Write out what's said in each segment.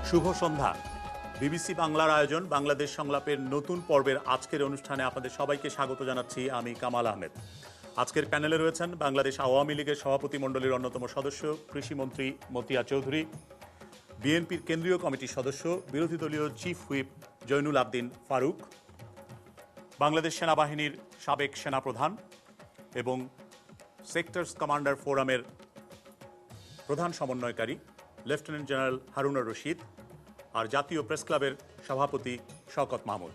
শুভ সন্ধ্যা। BBC বাংলার আয়োজন বাংলাদেশ সংলাপের নতুন পর্বের আজকের অনুষ্ঠানে আপনাদের সবাইকে স্বাগত জানাচ্ছি। আমি কামাল আহমেদ। আজকের প্যানেলে রয়েছেন বাংলাদেশ আওয়ামী লীগের সভাপতিমণ্ডলীর অন্যতম সদস্য কৃষিমন্ত্রী মতিয়া চৌধুরী, বিএনপির কেন্দ্রীয় কমিটির সদস্য বিরোধী দলীয় চিফ হুইপ জৈনুল আবদিন ফারুক, বাংলাদেশ সেনাবাহিনীর সাবেক সেনাপ্রধান এবং সেক্টরস কমান্ডার ফোরামের প্রধান সমন্বয়কারী লেফটেন্যান্ট জেনারেল হারুনুর রশিদ, আর জাতীয় প্রেস ক্লাবের সভাপতি শওকত মাহমুদ।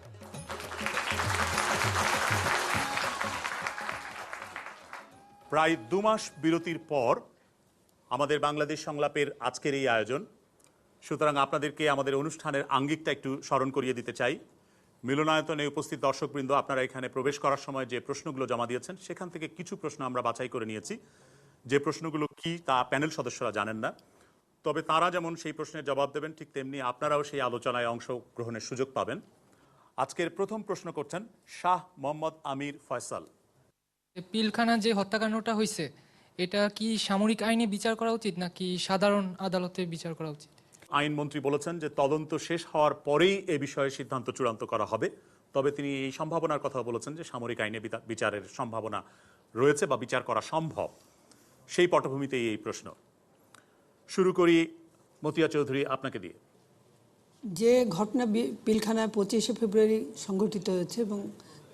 প্রায় 2 মাস বিরতির পর আমাদের বাংলাদেশ সংলাপের আজকের এই আয়োজন। সুতরাং আপনাদেরকে আমাদের অনুষ্ঠানের আঙ্গিকটা একটু স্মরণ করিয়ে দিতে চাই। মিলনায়তনে উপস্থিত দর্শকবৃন্দ, আপনারা এখানে প্রবেশ করার সময় যে প্রশ্নগুলো জমা দিয়েছেন সেখান থেকে কিছু প্রশ্ন আমরা বাছাই করে নিয়েছি। যে প্রশ্নগুলো কি তা প্যানেল সদস্যরা জানেন না, তবে তারা যেমন সেই প্রশ্নের জবাব দেবেন ঠিক তেমনি আপনারাও সেই আলোচনায় অংশগ্রহণের সুযোগ পাবেন। আজকের প্রথম প্রশ্ন করছেন শাহ মোহাম্মদ আমির ফয়সাল। পিলখানা যে হত্যাকাণ্ডটা হয়েছে এটা কি সামরিক আইনে বিচার করা উচিত নাকি সাধারণ আদালতে বিচার করা উচিত? আইনমন্ত্রী বলেছেন যে তদন্ত শেষ হওয়ার পরেই এ বিষয়ে সিদ্ধান্ত চূড়ান্ত করা হবে। তবে তিনি এই সম্ভাবনার কথা বলেছেন যে সামরিক আইনে বিচারের সম্ভাবনা রয়েছে বা বিচার করা সম্ভব। সেই পটভূমিতেই এই প্রশ্ন। শুরু করি মতিয়া চৌধুরী, আপনাকে দিয়ে। যে ঘটনা পিলখানায় 25শে ফেব্রুয়ারি সংঘটিত হয়েছে এবং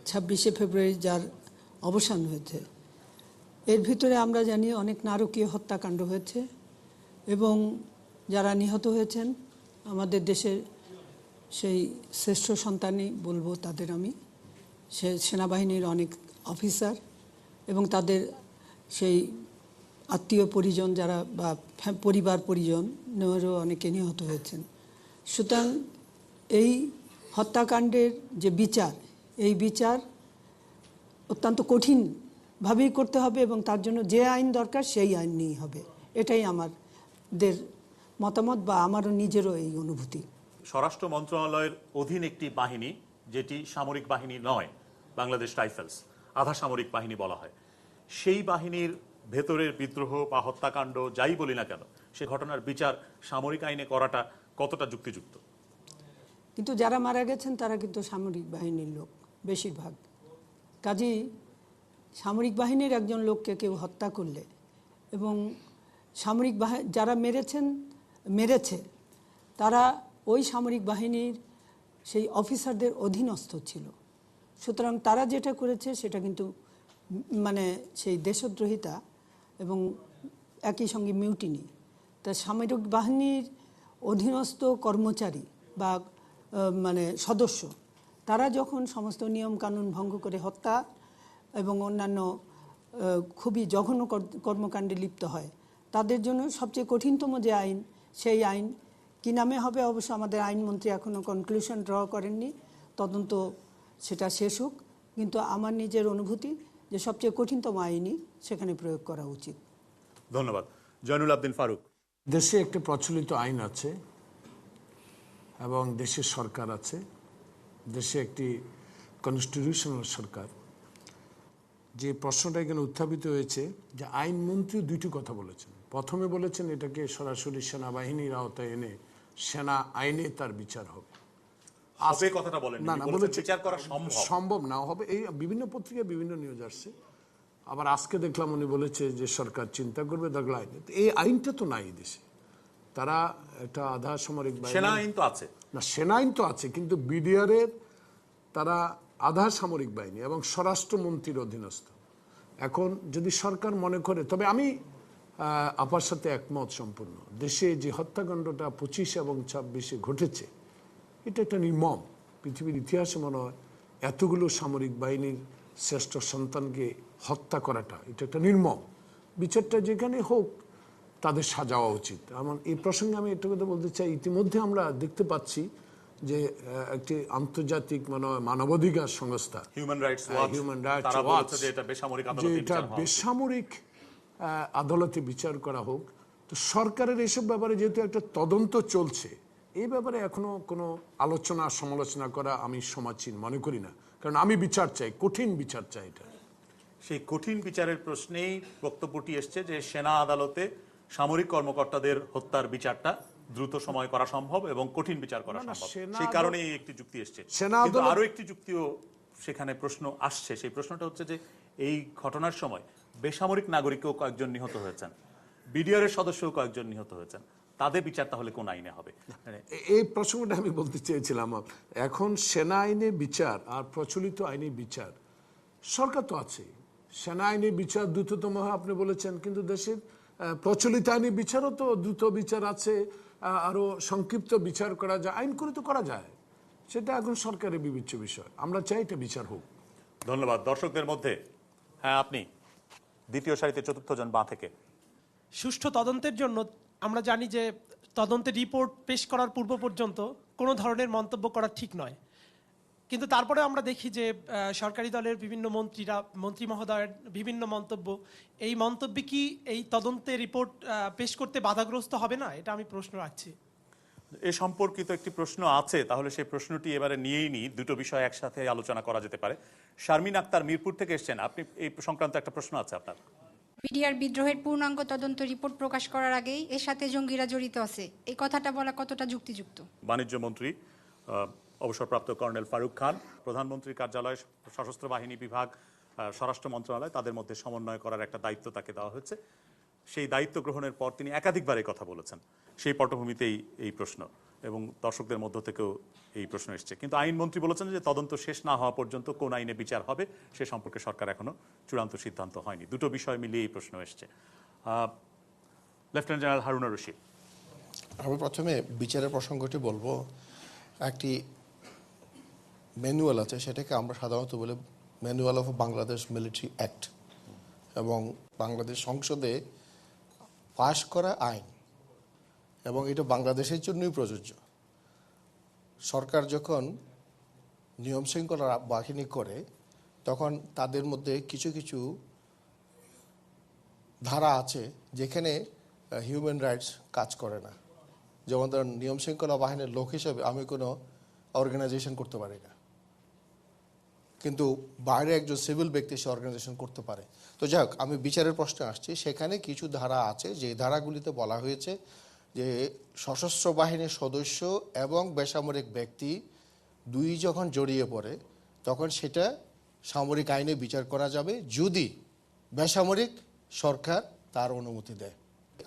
26শে ফেব্রুয়ারি যার অবসান হয়েছে, এর ভিতরে আমরা জানি অনেক নারকীয় হত্যাকাণ্ড হয়েছে এবং যারা নিহত হয়েছেন আমাদের দেশের সেই শ্রেষ্ঠ সন্তানই বলবো তাদের আমি, সেনাবাহিনীর অনেক অফিসার এবং তাদের সেই আত্মীয় পরিজন যারা বা পরিবার পরিজনেরও অনেকে নিহত হয়েছেন। সুতরাং এই হত্যাকাণ্ডের যে বিচার, এই বিচার অত্যন্ত কঠিনভাবেই করতে হবে এবং তার জন্য যে আইন দরকার সেই আইন নিয়েই হবে। এটাই আমাদের মতামত বা আমারও নিজেরও এই অনুভূতি। স্বরাষ্ট্র মন্ত্রণালয়ের অধীন একটি বাহিনী, যেটি সামরিক বাহিনী নয়, বাংলাদেশ রাইফেলস, আধা সামরিক বাহিনী বলা হয়, সেই বাহিনীর ভেতরের বিদ্রোহ বা হত্যাকাণ্ড যাই বলি না কেন, সে ঘটনার বিচার সামরিক আইনে করাটা কতটা যুক্তিযুক্ত? কিন্তু যারা মারা গেছেন তারা কিন্তু সামরিক বাহিনীর লোক বেশিরভাগ। কাজেই সামরিক বাহিনীর একজন লোককে কেউ হত্যা করলে এবং সামরিক যারা মেরেছে তারা ওই সামরিক বাহিনীর সেই অফিসারদের অধীনস্থ ছিল। সুতরাং তারা যেটা করেছে সেটা কিন্তু মানে সেই দেশদ্রোহিতা এবং একই সঙ্গে মিউটিনি। তা সামরিক বাহিনীর অধীনস্থ কর্মচারী বা মানে সদস্য তারা যখন সমস্ত নিয়মকানুন ভঙ্গ করে হত্যা এবং অন্যান্য খুবই জঘন্য কর্মকাণ্ডে লিপ্ত হয়, তাদের জন্য সবচেয়ে কঠিনতম যে আইন, সেই আইন কী নামে হবে অবশ্য আমাদের আইনমন্ত্রী এখনও কনক্লুশন ড্র করেননি, তদন্ত সেটা শেষ হোক। কিন্তু আমার নিজের অনুভূতি যে সবচেয়ে কঠিনতম আইনই সেখানে প্রয়োগ করা উচিত। ধন্যবাদ। জয়নুল আবদিন ফারুক। দেশে একটি প্রচলিত আইন আছে এবং দেশের সরকার আছে, দেশে একটি কনস্টিটিউশনাল সরকার। যে প্রশ্নটা এখানে উত্থাপিত হয়েছে যে আইনমন্ত্রী দুইটি কথা বলেছেন। প্রথমে বলেছেন এটাকে সরাসরি সেনাবাহিনীর আওতায় এনে সেনা আইনে তার বিচার হবে। কথাটা বলেন না, বলেছে বিচার করা সম্ভব না হবে। এই বিভিন্ন পত্রিকায় বিভিন্ন নিউজ আসছে। আবার আজকে দেখলাম উনি বলেছে যে সরকার চিন্তা করবে দেখল আইন। এই আইনটা তো নাই দেশে। তারা একটা আধা সামরিক বাহিনী, সেনা আইন তো আছে না, সেনা আইন তো আছে কিন্তু বিডিআরের তারা আধা সামরিক বাহিনী এবং স্বরাষ্ট্রমন্ত্রীর অধীনস্থ। এখন যদি সরকার মনে করে, তবে আমি আপার সাথে একমত সম্পূর্ণ। দেশে যে হত্যাকাণ্ডটা 25 এবং 26-এ ঘটেছে এটা একটা নির্মম। পৃথিবীর ইতিহাসে মনে হয় এতগুলো সামরিক বাহিনীর শ্রেষ্ঠ সন্তানকে হত্যা করাটা এটা একটা নির্মম। বিচারটা যেখানে হোক তাদের সাজাওয়া উচিত। আমার এই প্রসঙ্গে আমি একটা কথা বলতে চাই, ইতিমধ্যে আমরা দেখতে পাচ্ছি যে একটি আন্তর্জাতিক মানবাধিকার সংস্থা হিউম্যান রাইটস ওয়াচ যে এটা বেসামরিক আদালতে বিচার করা হোক। তো সরকারের এইসব ব্যাপারে যেহেতু একটা তদন্ত চলছে, এই ব্যাপারে এখনো কোনো আলোচনা সমালোচনা করা আমি সমাজীন মনে করি না, কারণ আমি বিচার চাই, কঠিন বিচার চাই। এটা সেই কঠিন বিচারের প্রশ্নেই বক্তব্যটি এসছে যে সেনা আদালতে সামরিক কর্মকর্তাদের হত্যার বিচারটা দ্রুত সময় করা সম্ভব এবং কঠিন বিচার করা না, না, সম্ভব, সেনা সেই আদালত- কারণেই এই একটি যুক্তি এসছে। সেনা কিন্তু আদালত- আরো একটি যুক্তিও সেখানে প্রশ্ন আসছে, সেই প্রশ্নটা হচ্ছে যে এই ঘটনার সময় বেসামরিক নাগরিকও কয়েকজন নিহত হয়েছেন, বিডিআর এর সদস্যও কয়েকজন নিহত হয়েছেন, তাদের বিচার তাহলে কোন আইনে হবে? মানে এই প্রসঙ্গটা আমি বলতে চেয়েছিলাম। এখন সেনা আইনে বিচার আর প্রচলিত আইনে বিচার, সরকার তো আছে, সেনা আইনে বিচার দ্রুততম হয় আপনি বলেছেন, কিন্তু দেশের প্রচলিত আইনে বিচারও তো দ্রুত বিচার আছে, আরো সংক্ষিপ্ত বিচার করা যায়, আইন করে তো করা যায়। সেটা এখন সরকারের বিবেচ্য বিষয়, আমরা চাই এটা বিচার হোক। ধন্যবাদ। দর্শকদের মধ্যে হ্যাঁ, আপনি দ্বিতীয় সারিতে চতুর্থ জন বাঁ থেকে। সুষ্ঠু তদন্তের জন্য আমরা জানি যে তদন্তের রিপোর্ট পেশ করার পূর্ব পর্যন্ত কোনো ধরনের মন্তব্য করা ঠিক নয়, কিন্তু তারপরে আমরা দেখি যে সরকারি দলের বিভিন্ন মন্ত্রী মহোদয়ের বিভিন্ন মন্তব্য, এই মন্তব্যে কি এই তদন্তের রিপোর্ট পেশ করতে বাধাগ্রস্ত হবে না, এটা আমি প্রশ্ন রাখছি। এ সম্পর্কিত একটি প্রশ্ন আছে, তাহলে সেই প্রশ্নটি এবারে নিয়েই নিই, দুটো বিষয় একসাথে আলোচনা করা যেতে পারে। শারমিন আক্তার মিরপুর থেকে এসেছেন, আপনি এই সংক্রান্ত একটা প্রশ্ন আছে আপনার। বিডিআর বিদ্রোহের পূর্ণাঙ্গ তদন্ত রিপোর্ট প্রকাশ করার আগেই এর সাথে জঙ্গিরা জড়িত আছে, এই কথাটা বলা কতটা যুক্তিযুক্ত? বাণিজ্য মন্ত্রী অবসরপ্রাপ্ত কর্নেল ফারুক খান, প্রধানমন্ত্রীর কার্যালয়, সশস্ত্র বাহিনী বিভাগ, স্বরাষ্ট্র মন্ত্রণালয়, তাদের মধ্যে সমন্বয় করার একটা দায়িত্ব তাকে দেওয়া হয়েছে। সেই দায়িত্ব গ্রহণের পর তিনি একাধিকবার এই কথা বলেছেন, সেই পটভূমিতেই এই প্রশ্ন, এবং দর্শকদের মধ্য থেকেও এই প্রশ্ন এসছে। কিন্তু আইনমন্ত্রী বলেছেন যে তদন্ত শেষ না হওয়া পর্যন্ত কোন আইনে বিচার হবে সে সম্পর্কে সরকার এখনো চূড়ান্ত সিদ্ধান্ত হয়নি। দুটো বিষয় মিলিয়ে এই প্রশ্ন এসছে। Lieutenant general Harunur Rashid. আমি প্রথমে বিচারের প্রসঙ্গটি বলবো। একটি ম্যানুয়াল আছে, সেটাকে আমরা সাধারণত বলি manual of Bangladesh military act, এবং বাংলাদেশ সংসদে পাশ করা আইন, এবং এটা বাংলাদেশের জন্যই প্রযোজ্য। সরকার যখন নিয়ম শৃঙ্খলা বাহিনী করে তখন তাদের মধ্যে কিছু কিছু ধারা আছে যেখানে হিউম্যান রাইটস কাজ করে না। যেমন ধরেন, নিয়ম শৃঙ্খলা বাহিনীর লোক হিসেবে আমি কোনো অর্গানাইজেশন করতে পারি না, কিন্তু বাইরে একজন সিভিল ব্যক্তি সে অর্গানাইজেশন করতে পারে। তো যাই হোক, আমি বিচারের প্রশ্নে আসছি। সেখানে কিছু ধারা আছে, যে ধারাগুলিতে বলা হয়েছে যে সশস্ত্র বাহিনীর সদস্য এবং বেসামরিক ব্যক্তি দুই যখন জড়িয়ে পড়ে তখন সেটা সামরিক আইনে বিচার করা যাবে যদি বেসামরিক সরকার তার অনুমতি দেয়।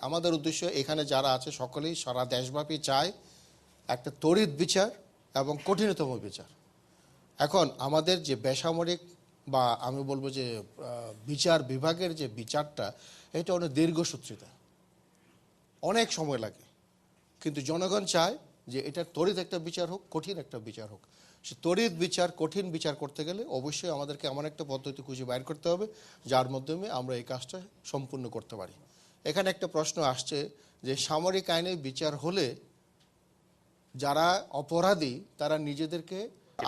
আমাদের উদ্দেশ্য এখানে যারা আছে সকলেই সারা দেশব্যাপী চায় একটা ত্বরিত বিচার এবং কঠিনতম বিচার। এখন আমাদের যে বেসামরিক বা আমি বলবো যে বিচার বিভাগের যে বিচারটা, এটা অনেক দীর্ঘসূত্রিতা, অনেক সময় লাগে, কিন্তু জনগণ চায় যে এটা ত্বরিত একটা বিচার হোক, কঠিন একটা বিচার হোক। সে ত্বরিত বিচার, কঠিন বিচার করতে গেলে অবশ্যই আমাদেরকে এমন একটা পদ্ধতি খুঁজে বাইর করতে হবে যার মাধ্যমে আমরা এই কাজটা সম্পূর্ণ করতে পারি। এখানে একটা প্রশ্ন আসছে যে সামরিক আইনে বিচার হলে যারা অপরাধী তারা নিজেদেরকে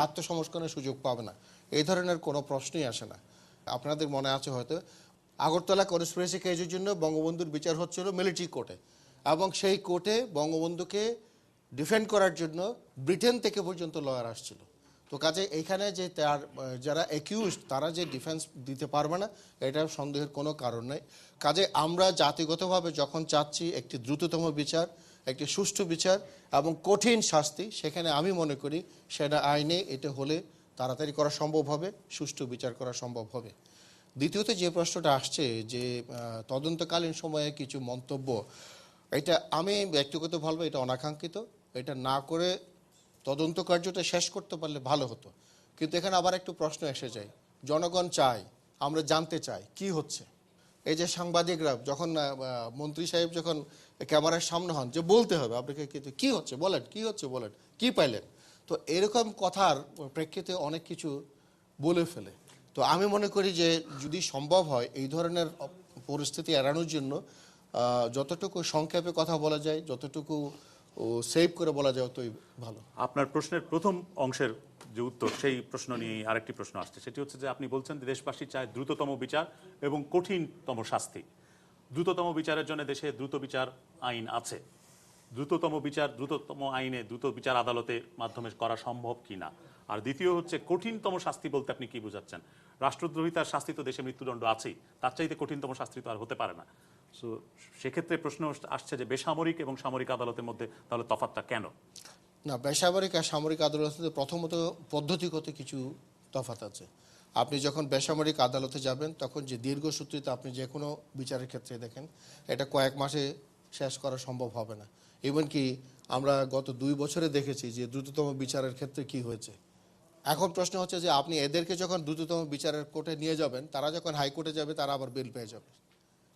আত্মসমর্পণের সুযোগ পাবে না, এই ধরনের কোনো প্রশ্নই আসে না। আপনাদের মনে আছে হয়তো আগরতলা কনস্পিরেসি কেসের জন্য বঙ্গবন্ধুর বিচার হচ্ছিল মিলিটারি কোর্টে, এবং সেই কোর্টে বঙ্গবন্ধুকে ডিফেন্ড করার জন্য ব্রিটেন থেকে পর্যন্ত লয়ার আসছিল। তো কাজে এইখানে যে তার যারা অ্যাকিউজড তারা যে ডিফেন্স দিতে পারবে না, এটা সন্দেহের কোনো কারণ নেই। কাজে আমরা জাতিগতভাবে যখন চাচ্ছি একটি দ্রুততম বিচার, একটি সুষ্ঠু বিচার এবং কঠিন শাস্তি, সেখানে আমি মনে করি সেটা আইনে এটা হলে তাড়াতাড়ি করা সম্ভব হবে, সুষ্ঠু বিচার করা সম্ভব হবে। দ্বিতীয়ত যে প্রশ্নটা আসছে যে তদন্তকালীন সময়ে কিছু মন্তব্য, এটা আমি ব্যক্তিগতভাবে এটা অনাকাঙ্ক্ষিত। এটা না করে তদন্ত কার্যটা শেষ করতে পারলে ভালো হতো, কিন্তু এখানে আবার একটু প্রশ্ন এসে যায়। জনগণ চায়, আমরা জানতে চাই কি হচ্ছে। এই যে সাংবাদিকরা যখন মন্ত্রী সাহেব যখন ক্যামেরার সামনে হন, যে বলতে হবে আপনাকে কি হচ্ছে বলেন, কি হচ্ছে বলেন, কি পাইলেন। তো এরকম কথার প্রেক্ষিতে অনেক কিছু বলে ফেলে। তো আমি মনে করি যে যদি সম্ভব হয় এই ধরনের পরিস্থিতি এড়ানোর জন্য যতটুকু সংক্ষেপে কথা বলা যায়, যতটুকু সেভ করে বলা যায় ততই ভালো। আপনার প্রশ্নের প্রথম অংশের যে উত্তর, সেই প্রশ্ন নিয়ে আরেকটি প্রশ্ন আসছে, সেটি হচ্ছে যে আপনি বলছেন যে দেশবাসী চায় দ্রুততম বিচার এবং কঠিনতম শাস্তি। দ্রুততম বিচারের জন্য দেশে দ্রুত বিচার আইন আছে, দ্রুততম বিচার দ্রুততম আইনে দ্রুত বিচার আদালতের মাধ্যমে করা সম্ভব কিনা। আর দ্বিতীয় হচ্ছে কঠিনতম শাস্তি বলতে আপনি কি বোঝাচ্ছেন? রাষ্ট্রদ্রোহিতার শাস্তি তো দেশে মৃত্যুদণ্ড আছেই, তার চাইতে কঠিনতম শাস্তি তো আর হতে পারে না। সো সেক্ষেত্রে প্রশ্ন আসছে যে বেসামরিক এবং সামরিক আদালতের মধ্যে তাহলে তফাৎটা কেন? না, বেসামরিক আর সামরিক আদালতে প্রথমত পদ্ধতিগত কিছু তফাৎ আছে। আপনি যখন বেসামরিক আদালতে যাবেন তখন যে দীর্ঘসূত্রিতা আপনি যে কোনো বিচারের ক্ষেত্রে দেখেন এটা কয়েক মাসে শেষ করা সম্ভব হবে না। ইভেন কি আমরা গত 2 বছরে দেখেছি যে দ্রুততম বিচারের ক্ষেত্রে কি হয়েছে। এখন প্রশ্ন হচ্ছে যে আপনি এদেরকে যখন দ্রুততম বিচারের কোর্টে নিয়ে যাবেন, তারা যখন হাইকোর্টে যাবে তারা আবার বেল পেয়ে যাবে।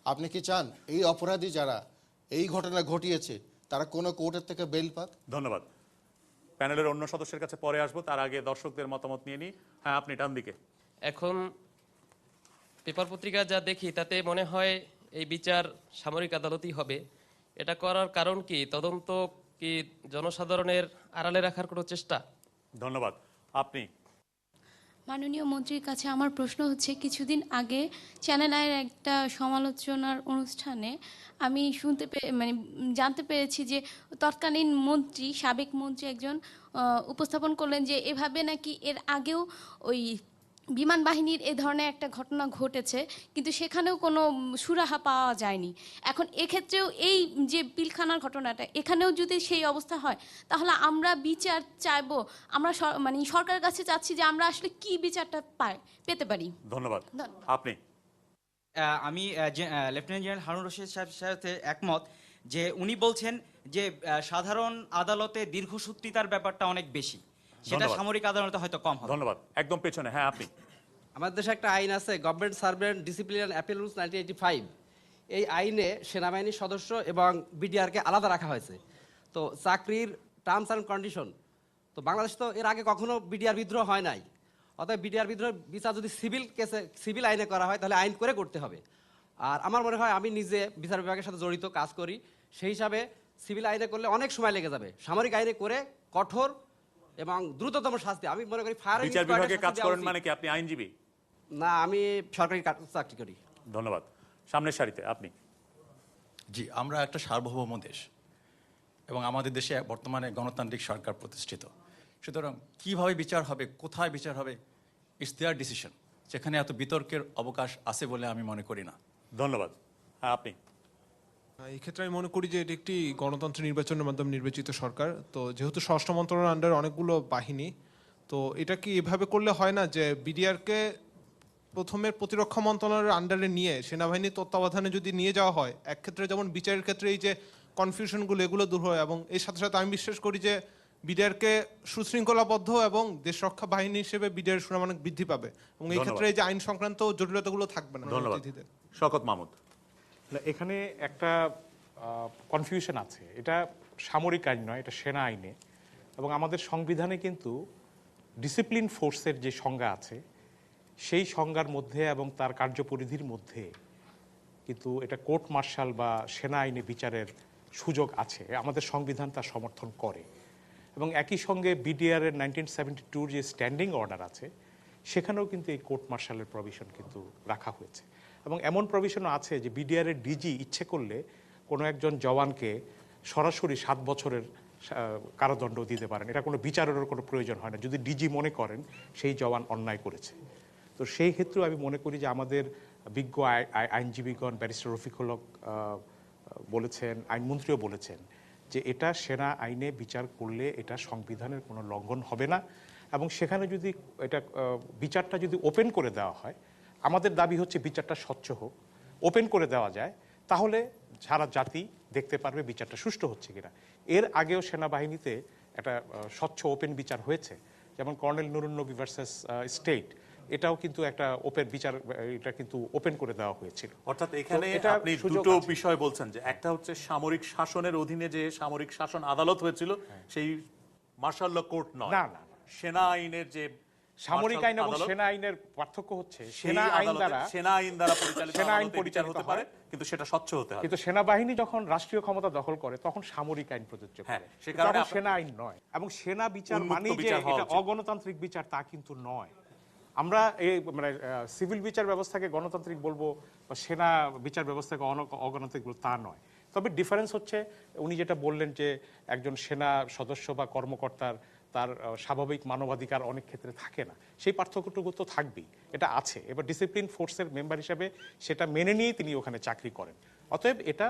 আপনি কি চান এই অপরাধী যারা এই ঘটনা ঘটিয়েছে তারা কোনো কোর্টের থেকে বেল পাক? ধন্যবাদ। প্যানেলের অন্য সদস্যের কাছে পরে আসবো, তার আগে দর্শকদের মতামত নিয়ে নিই। হ্যাঁ, আপনি ডান দিকে। এখন পেপার পত্রিকা যা দেখি তাতে মনে হয় এই বিচার সামরিক আদালতই হবে। এটা করার কারণ কি? তদন্ত কি জনসাধারণের আড়ালে রাখার কোনো চেষ্টা? ধন্যবাদ। আপনি? মাননীয় মন্ত্রীর কাছে আমার প্রশ্ন হচ্ছে, কিছুদিন আগে চ্যানেল আইয়ের একটা সমালোচনার অনুষ্ঠানে আমি জানতে পেরেছি যে তৎকালীন মন্ত্রী, সাবেক মন্ত্রী একজন উপস্থাপন করলেন যে এভাবে নাকি এর আগেও ওই বিমান বাহিনীর এ ধরনের একটা ঘটনা ঘটেছে, কিন্তু সেখানেও কোনো সুরাহা পাওয়া যায়নি। এখন এক্ষেত্রেও এই যে পিলখানার ঘটনাটা, এখানেও যদি সেই অবস্থা হয় তাহলে আমরা বিচার চাইবো, আমরা সরকারের কাছে চাচ্ছি যে আমরা আসলে কি বিচারটা পেতে পারি। ধন্যবাদ। আপনি? আমি লেফটেন্যান্ট জেনারেল হারুন রশিদ সাহেবের সাথে একমত যে উনি বলছেন যে সাধারণ আদালতে দীর্ঘসূত্রিতার ব্যাপারটা অনেক বেশি, সেটা সামরিক আদালতে হয়তো কম হবে। ধন্যবাদ। একদম পেছনে। হ্যাঁ, আপনি? আমাদের দেশে একটা আইন আছে, government servant discipline and appeal rules 1985। এই আইনে সেনাবাহিনীর সদস্য এবং বিডিআরকে আলাদা রাখা হয়েছে। তো চাকরির টার্মস অ্যান্ড কন্ডিশন, তো বাংলাদেশ তো এর আগে কখনো বিডিআর বিদ্রোহ হয় নাই। অতএব বিডিআর বিদ্রোহ বিচার যদি সিভিল আইনে করা হয় তাহলে আইন করে করতে হবে। আর আমার মনে হয়, আমি নিজে বিচার বিভাগের সাথে জড়িত, কাজ করি, সেই হিসাবে সিভিল আইনে করলে অনেক সময় লেগে যাবে। সামরিক আইনে করে কঠোর এবং দ্রুততম শাস্তি, আমি মনে করি ফায়ার। বিচার বিভাগে কাজ করেন মানে কি আপনি আইনজীবী? না, আমি সরকারি চাকরি করি। ধন্যবাদ। সামনের সারিতে আপনি? জি, আমরা একটা সার্বভৌম দেশ এবং আমাদের দেশে বর্তমানে গণতান্ত্রিক সরকার প্রতিষ্ঠিত। সুতরাং কিভাবে বিচার হবে, কোথায় বিচার হবে, ইটস দেয়ার ডিসিশন। সেখানে এত বিতর্কের অবকাশ আছে বলে আমি মনে করি না। ধন্যবাদ। হ্যাঁ, আপনি? এই ক্ষেত্রে আমি মনে করি যে এটি একটি গণতন্ত্র নির্বাচনের মাধ্যমে নির্বাচিত সরকার। তো যেহেতু স্বরাষ্ট্র মন্ত্রণালয়ের আন্ডারে অনেকগুলো বাহিনী, তো এটা কি এভাবে করলে হয় না যে বিডিআরকে প্রথমে প্রতিরক্ষা মন্ত্রণালয়ের আন্ডারে নিয়ে সেনাবাহিনীর তত্ত্বাবধানে যদি নিয়ে যাওয়া হয়, এক ক্ষেত্রে যেমন বিচারের ক্ষেত্রে এই যে কনফিউশনগুলো এগুলো দূর হয়, এবং এর সাথে সাথে আমি বিশ্বাস করি যে বিডিআরকে সুশৃঙ্খলাবদ্ধ এবং দেশরক্ষা বাহিনী হিসেবে বিডিআর সুনাম অনেক বৃদ্ধি পাবে, এবং এই ক্ষেত্রে এই যে আইন সংক্রান্ত জটিলতাগুলো থাকবে না। ধন্যবাদ। শওকত মাহমুদ? এখানে একটা কনফিউশন আছে। এটা সামরিক আইন নয়, এটা সেনা আইনে, এবং আমাদের সংবিধানে কিন্তু ডিসিপ্লিন ফোর্সের যে সংজ্ঞা আছে সেই সংজ্ঞার মধ্যে এবং তার কার্যপরিধির মধ্যে কিন্তু এটা কোর্ট মার্শাল বা সেনা আইনে বিচারের সুযোগ আছে। আমাদের সংবিধান তার সমর্থন করে, এবং একই সঙ্গে বিডিআর এর 1972 যে স্ট্যান্ডিং অর্ডার আছে সেখানেও কিন্তু এই কোর্ট মার্শালের প্রভিশন কিন্তু রাখা হয়েছে, এবং এমন প্রভিশনও আছে যে বিডিআর এর ডিজি ইচ্ছে করলে কোনো একজন জওয়ানকে সরাসরি 7 বছরের কারাদণ্ড দিতে পারেন। এটা কোনো বিচারেরও কোনো প্রয়োজন হয় না যদি ডিজি মনে করেন সেই জওয়ান অন্যায় করেছে। তো সেই ক্ষেত্রেও আমি মনে করি যে আমাদের বিজ্ঞ আইনজীবীগণ, ব্যারিস্টার রফিকুল হক বলেছেন, আইনমন্ত্রীও বলেছেন যে এটা সেনা আইনে বিচার করলে এটা সংবিধানের কোনো লঙ্ঘন হবে না, এবং সেখানে যদি এটা বিচারটা যদি ওপেন করে দেওয়া হয়, আমাদের দাবি হচ্ছে বিচারটা স্বচ্ছ হোক, ওপেন করে দেওয়া যায়, তাহলে সারা জাতি দেখতে পারবে বিচারটা সুষ্ঠু হচ্ছে কিনা। এর আগেও সেনাবাহিনীতে একটা স্বচ্ছ ওপেন বিচার হয়েছে, যেমন কর্নেল নুরুন নবী ভার্সেস স্টেট, এটাও কিন্তু একটা ওপেন বিচার, এটা কিন্তু ওপেন করে দেওয়া হয়েছিল। অর্থাৎ এখানে আপনি দুটো বিষয় বলছেন, যে একটা হচ্ছে সামরিক শাসনের অধীনে যে সামরিক শাসন আদালত হয়েছিল সেই মার্শাল ল কোর্ট নয়, না না, সেনা আইনের যে সামরিক আইন এবং সেনা আইনের পার্থক্য হচ্ছে সেনা আইন দ্বারা পরিচালিত সেনা আইন পরিচালিত হতে পারে, কিন্তু সেটা স্বচ্ছ হতে হবে। কিন্তু সেনাবাহিনী যখন রাষ্ট্রীয় ক্ষমতা দখল করে তখন সামরিক আইন প্রযোজ্য করে, সে কারণে সেনা আইন নয়। এবং সেনা বিচার মানে যে এটা অগণতান্ত্রিক বিচার তা কিন্তু নয়। আমরা এই সিভিল বিচার ব্যবস্থাকে গণতান্ত্রিক বলবো বা সেনা বিচার ব্যবস্থাকে অগণতান্ত্রিক বলবো তা নয়। তবে ডিফারেন্স হচ্ছে উনি যেটা বললেন যে একজন সেনা সদস্য বা কর্মকর্তার তার স্বাভাবিক মানবাধিকার অনেক ক্ষেত্রে থাকে না, সেই পার্থক্যটুকু তো থাকবেই, এটা আছে। এবার ডিসিপ্লিন ফোর্সের মেম্বার হিসেবে সেটা মেনে নিয়েই তিনি ওখানে চাকরি করেন। অতএব এটা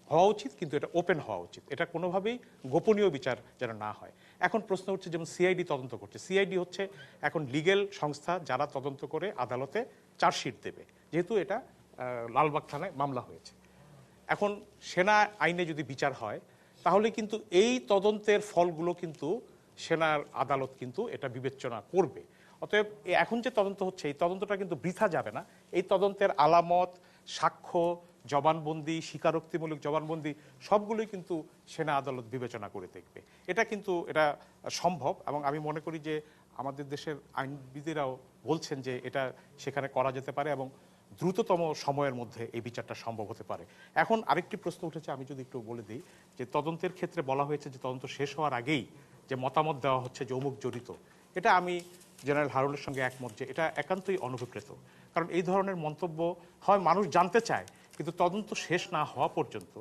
হওয়া উচিত, কিন্তু এটা ওপেন হওয়া উচিত, এটা কোনোভাবেই গোপনীয় বিচার যেন না হয়। এখন প্রশ্ন হচ্ছে, যেমন সিআইডি তদন্ত করছে, সিআইডি হচ্ছে এখন লিগেল সংস্থা যারা তদন্ত করে আদালতে চার্জশিট দেবে, যেহেতু এটা লালবাগ থানায় মামলা হয়েছে। এখন সেনা আইনে যদি বিচার হয় তাহলে কিন্তু এই তদন্তের ফলগুলো কিন্তু সেনার আদালত কিন্তু এটা বিবেচনা করবে। অতএব এখন যে তদন্ত হচ্ছে এই তদন্তটা কিন্তু বৃথা যাবে না। এই তদন্তের আলামত, সাক্ষ্য, জবানবন্দি, স্বীকারোক্তিমূলক জবানবন্দি সবগুলোই কিন্তু সেনা আদালত বিবেচনা করে দেখবে। এটা কিন্তু এটা সম্ভব, এবং আমি মনে করি যে আমাদের দেশের আইনবিদেরাও বলছেন যে এটা সেখানে করা যেতে পারে এবং দ্রুততম সময়ের মধ্যে এই বিচারটা সম্ভব হতে পারে। এখন আরেকটি প্রশ্ন উঠেছে, আমি যদি একটু বলে দিই, যে তদন্তের ক্ষেত্রে বলা হয়েছে যে তদন্ত শেষ হওয়ার আগেই যে মতামত দেওয়া হচ্ছে যে অমুক জড়িত, এটা আমি জেনারেল হারুনের সঙ্গে একমত যে এটা একান্তই অনভিপ্রেত। কারণ এই ধরনের মন্তব্য হয় মানুষ জানতে চায়, কিন্তু তদন্ত শেষ না হওয়া পর্যন্ত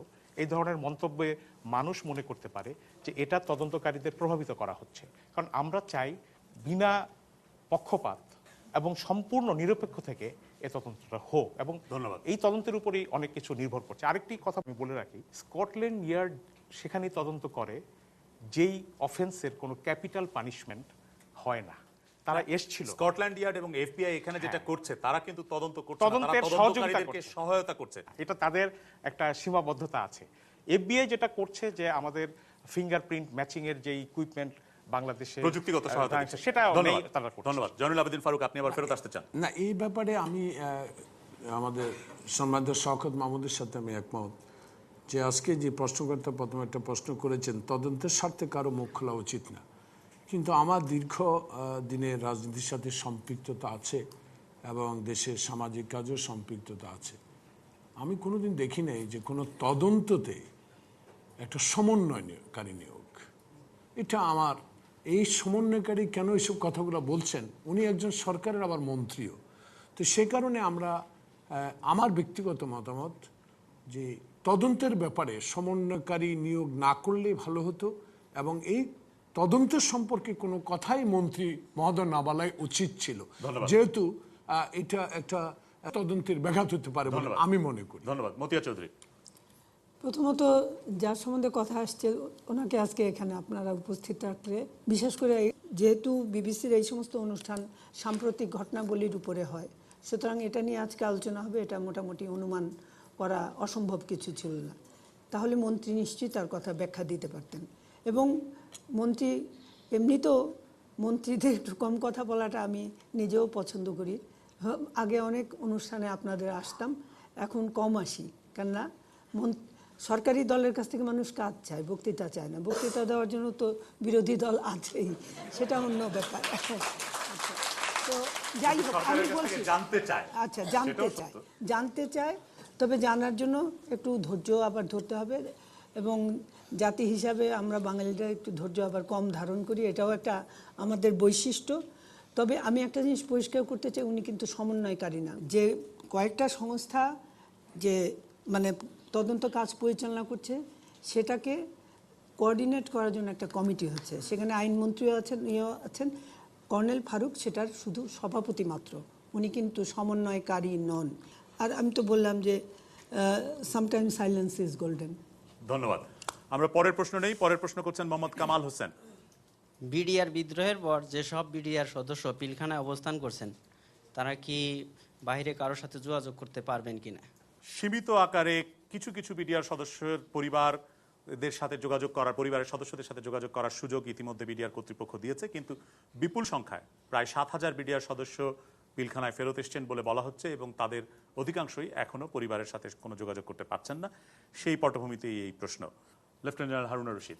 এই ধরনের মন্তব্যে মানুষ মনে করতে পারে যে এটা তদন্তকারীদের প্রভাবিত করা হচ্ছে। কারণ আমরা চাই বিনা পক্ষপাত এবং সম্পূর্ণ নিরপেক্ষ থেকে এই তদন্তটা হোক, এবং ধন্যবাদ। এই তদন্তের উপরেই অনেক কিছু নির্ভর করছে। আরেকটি কথা আমি বলে রাখি, স্কটল্যান্ড ইয়ার্ড সেখানেই তদন্ত করে যেই অফেন্সের কোনো ক্যাপিটাল পানিশমেন্ট হয় না। তারা এসেছিল, স্কটল্যান্ড ইয়ার্ড এবং এফবিআই এখানে যেটা করছে তারা কিন্তু তদন্ত করছে না, তারা তদন্তের তদন্তকারীদেরকে সহায়তা করছে। এটা তাদের একটা সীমাবদ্ধতা আছে। এফবিআই যেটা করছে যে আমাদের ফিঙ্গারপ্রিন্ট ম্যাচিং এর যে ইকুইপমেন্ট বাংলাদেশে প্রযুক্তিগত সহায়তা দিচ্ছে, সেটা ধন্যবাদ। তারা করছে। ধন্যবাদ। জয়নুল আবেদিন ফারুক, আপনি আবার ফেরত আসতে চান? না, এই ব্যাপারে আমি আমাদের সম্মানিত শওকত মাহমুদের সাথে আমি একমত যে আজকে যে প্রশ্নকর্তা প্রথম একটা প্রশ্ন করেছেন তদন্তের স্বার্থে কারো মুখ খোলা উচিত না, কিন্তু আমার দীর্ঘ দিনের রাজনীতির সাথে সম্পৃক্ততা আছে এবং দেশের সামাজিক কাজেও সম্পৃক্ততা আছে। আমি কোনোদিন দেখি নাই যে কোনো তদন্ততে একটা সমন্বয়কারী নিয়োগ। এটা আমার এই সমন্বয়কারী কেন এইসব কথাগুলো বলছেন, উনি একজন সরকারের আবার মন্ত্রীও, তো সে কারণে আমরা আমার ব্যক্তিগত মতামত যে তদন্তের ব্যাপারে সমন্বয়কারী নিয়োগ না করলে ভালো হতো, এবং এই তদন্তের সম্পর্কে কোনো কথাই মন্ত্রী মহোদয় না বলাই উচিত ছিল, যেহেতু এটা একটা তদন্তের ব্যাঘাত হতে পারে বলে আমি মনে করি। ধন্যবাদ। মতিয়া চৌধুরী। প্রথমত যার সম্বন্ধে কথা আসছে ওনাকে আজকে এখানে আপনারা উপস্থিত রাখলে, বিশেষ করে যেহেতু বিবিসির এই সমস্ত অনুষ্ঠান সাম্প্রতিক ঘটনাবলীর উপরে হয়, সুতরাং এটা নিয়ে আজকে আলোচনা হবে, এটা মোটামুটি অনুমান করা অসম্ভব কিছু ছিল না। তাহলে মন্ত্রী নিশ্চয়ই তার কথা ব্যাখ্যা দিতে পারতেন। এবং মন্ত্রী এমনিতেও মন্ত্রীদের একটু কম কথা বলাটা আমি নিজেও পছন্দ করি। আগে অনেক অনুষ্ঠানে আপনাদের আসতাম, এখন কম আসি, কেননা সরকারি দলের কাছ থেকে মানুষ কাজ চায়, বক্তৃতা চায় না। বক্তৃতা দেওয়ার জন্য তো বিরোধী দল আছেই, সেটা অন্য ব্যাপার। তো যাই হোক, আমি বলছি আচ্ছা জানতে চায়, তবে জানার জন্য একটু ধৈর্য আবার ধরতে হবে, এবং জাতি হিসাবে আমরা বাঙালিরা একটু ধৈর্য আবার কম ধারণ করি, এটাও একটা আমাদের বৈশিষ্ট্য। তবে আমি একটা জিনিস পরিষ্কার করতে চাই, উনি কিন্তু সমন্বয়কারী না। যে কয়েকটা সংস্থা যে মানে তদন্ত কাজ পরিচালনা করছে সেটাকে কোঅর্ডিনেট করার জন্য একটা কমিটি হচ্ছে, সেখানে আইনমন্ত্রীও আছেন, ইয়েও আছেন, কর্নেল ফারুক সেটার শুধু সভাপতি মাত্র, উনি কিন্তু সমন্বয়কারী নন। আর আমি তো বললাম যে সামটাইম সাইলেন্স ইজ গোল্ডেন। ধন্যবাদ। আমরা পরের প্রশ্ন নেই। পরের প্রশ্ন করছেন মোহাম্মদ কামাল হোসেন। বিডিআর বিদ্রোহের পর যেসব বিডিআর সদস্য পিলখানায় অবস্থান করছেন তারা কি বাইরে কারোর সাথে যোগাযোগ করতে পারবেন কিনা? সীমিত আকারে কিছু কিছু বিডিআর সদস্যের পরিবারের সাথে যোগাযোগ করার, পরিবারের সদস্যদের সাথে যোগাযোগ করার সুযোগ ইতিমধ্যে বিডিআর কর্তৃপক্ষ দিয়েছে, কিন্তু বিপুল সংখ্যায় প্রায় 7,000 বিডিআর সদস্য পিলখানায় ফেরত এসছেন বলে বলা হচ্ছে, এবং তাদের অধিকাংশই এখনো পরিবারের সাথে কোনো যোগাযোগ করতে পারছেন না। সেই পটভূমিতেই এই প্রশ্ন। Lieutenant general Harun Rashid.